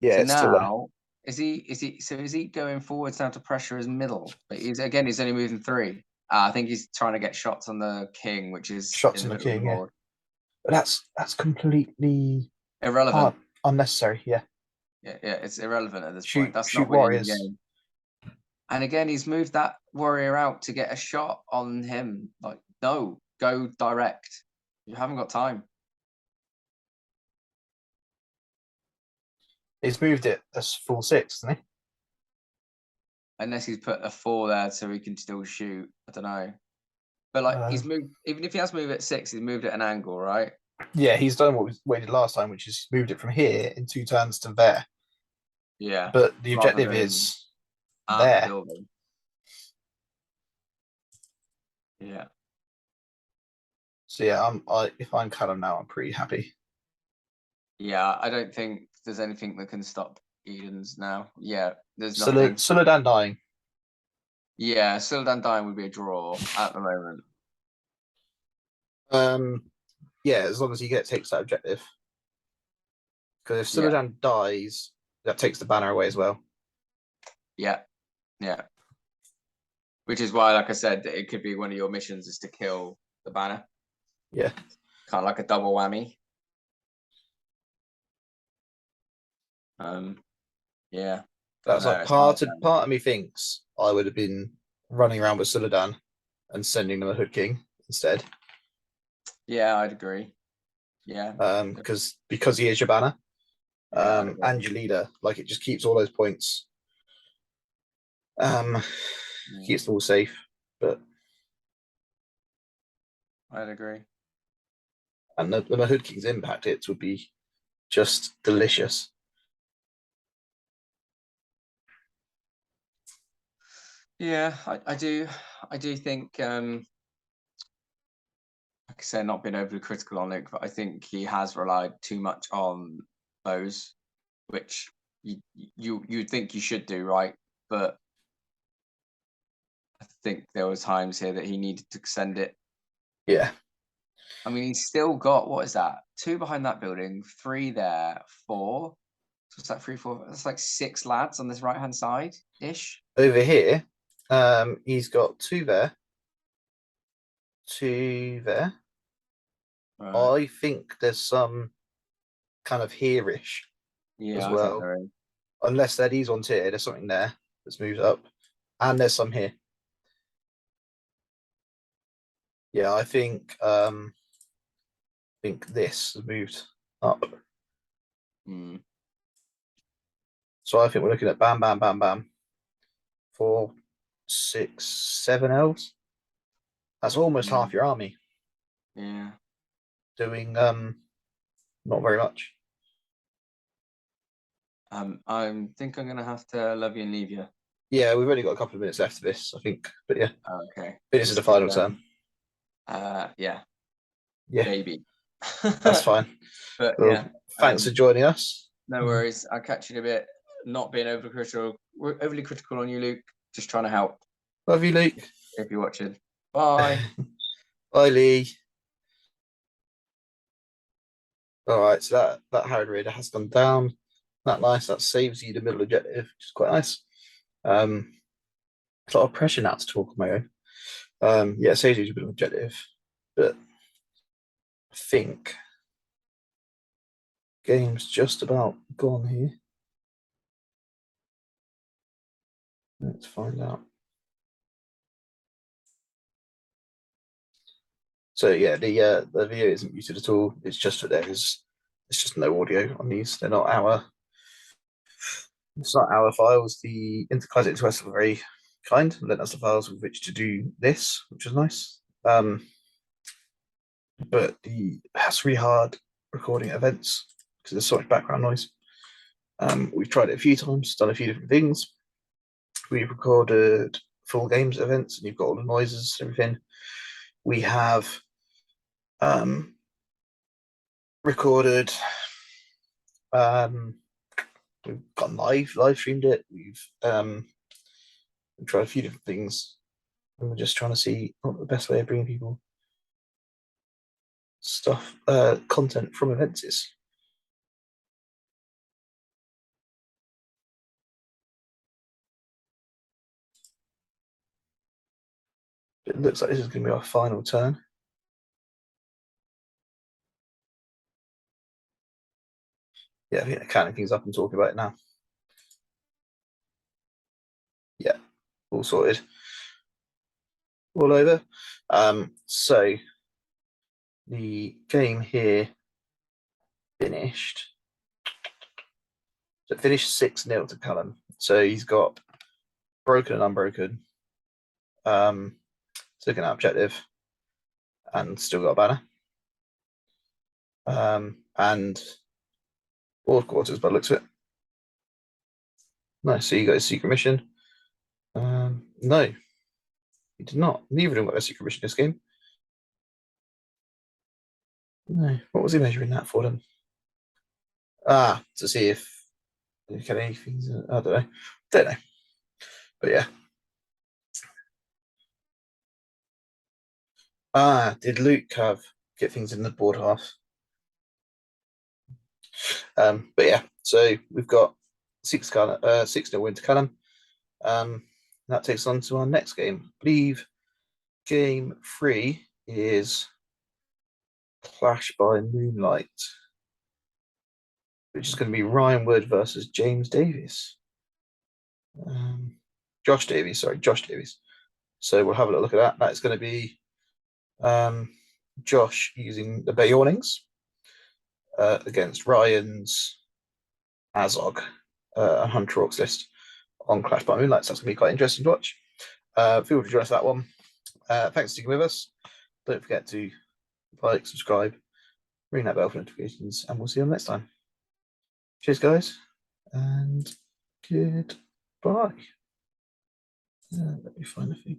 Yeah, So it's still there. now is he going forwards now to pressure his middle? But he's only moving 3. I think he's trying to get shots on the king, which is Shots in on the middle of king, yeah. board. But that's completely Irrelevant. unnecessary. Yeah. Yeah, it's irrelevant at this Shoot- point. That's shoot not winning warriors. the game. And again, he's moved that warrior out to get a shot on him. Like, no, go direct. You haven't got time. He's moved it as full 6, hasn't he? Unless he's put a 4 there so he can still shoot. I don't know. But like he's moved, even if he has moved at 6, he's moved at an angle, right? Yeah, he's done what we did last time, which is moved it from here in 2 turns to there. Yeah. But the Rather objective than is at the there. building. Yeah. So yeah, if I'm Callum now, I'm pretty happy. Yeah, I don't think there's anything that can stop Eden's now. Yeah, there's nothing. Suladan dying. Yeah, Sildan dying would be a draw at the moment. Yeah, as long as he takes that objective. Because if Suladan dies, that takes the banner away as well. Yeah, yeah. Which is why, like I said, it could be one of your missions is to kill the banner. Yeah. Kind of like a double whammy. Yeah. That's like It's hard, part of me thinks I would have been running around with Suladan and sending them a Hood King instead. Yeah, I'd agree. Yeah. Because he is your banner. Yeah, And your leader. Like it just keeps all those points. Keeps them all safe. But I'd agree. and the Mahud King's impact hits would be just delicious. Yeah, I do think like I said, not being overly critical on Luke, but I think he has relied too much on those, which you'd think you should do, right? But I think there were times here that he needed to send it. Yeah. I mean, he's still got, what is that? 2 behind that building, 3 there, 4. So it's like 3, 4. That's like 6 lads on this right hand side ish. Over here, he's got 2 there. 2 there. Right. I think there's some kind of here-ish as Yeah, I think well. there is. Unless that he's on tier, there's something there that's moved up. And there's some here. Yeah, I think this has moved up. Hmm. So I think we're looking at bam, bam, bam, bam. 4, 6, 7 elves. That's almost half your army Yeah. doing not very much. I think I'm gonna have to love you and leave you. Yeah, we've only got a couple of minutes left of this, I think. But yeah, Okay. this is the final turn. Yeah. Yeah, Maybe. that's fine. But Well, yeah. thanks for joining us. No worries. I'll catch you in a bit. Not being overly critical on you, Luke. Just trying to help. Love you, Luke. If you're watching. Bye. Bye, Lee. All right, so that Harad Raider has gone down. That nice. That saves you the middle objective, which is quite nice. It's a lot of pressure now to talk on my own. Yeah, it saves you the middle objective, but I think game's just about gone here. Let's find out. So yeah, the video isn't muted at all. It's just that it's just no audio on these. They're not our. It's not our files. The interclassic to us are very kind and lent us the files with which to do this, which is nice. But that's really hard recording events because there's so much background noise. We've tried it a few times, done a few different things. We've recorded full games events, and you've got all the noises and everything. We have recorded. We've gone live streamed it. We've tried a few different things, and we're just trying to see what the best way of bringing people stuff, content from events is. It looks like this is going to be our final turn. Yeah, I think they're counting things up and talking about it now. Yeah, all sorted. All over. So the game here finished. So it finished 6-0 to Callum. So he's got broken and unbroken. Looking at objective and still got a banner. And board quarters by the looks of it. Nice. So you got a secret mission. No, he did not. Neither of them got a secret mission this game. No. What was he measuring that for then? To see if they can anything. I don't know. Don't know. But yeah. Did Luke get things in the board half? But yeah, so we've got 6-0 win to Callum. That takes us on to our next game. I believe game 3 is Clash by Moonlight, which is going to be Ryan Wood versus James Davies. Josh Davies. Sorry, Josh Davies. So we'll have a little look at that. That's going to be Josh using the Bay Awnings against Ryan's Azog and Hunter Orcs list on Clash by Moonlight. So that's going to be quite interesting to watch. Feel free to join us for that one. Thanks for sticking with us. Don't forget to like, subscribe, ring that bell for notifications, and we'll see you next time. Cheers, guys, and goodbye. Let me find a few.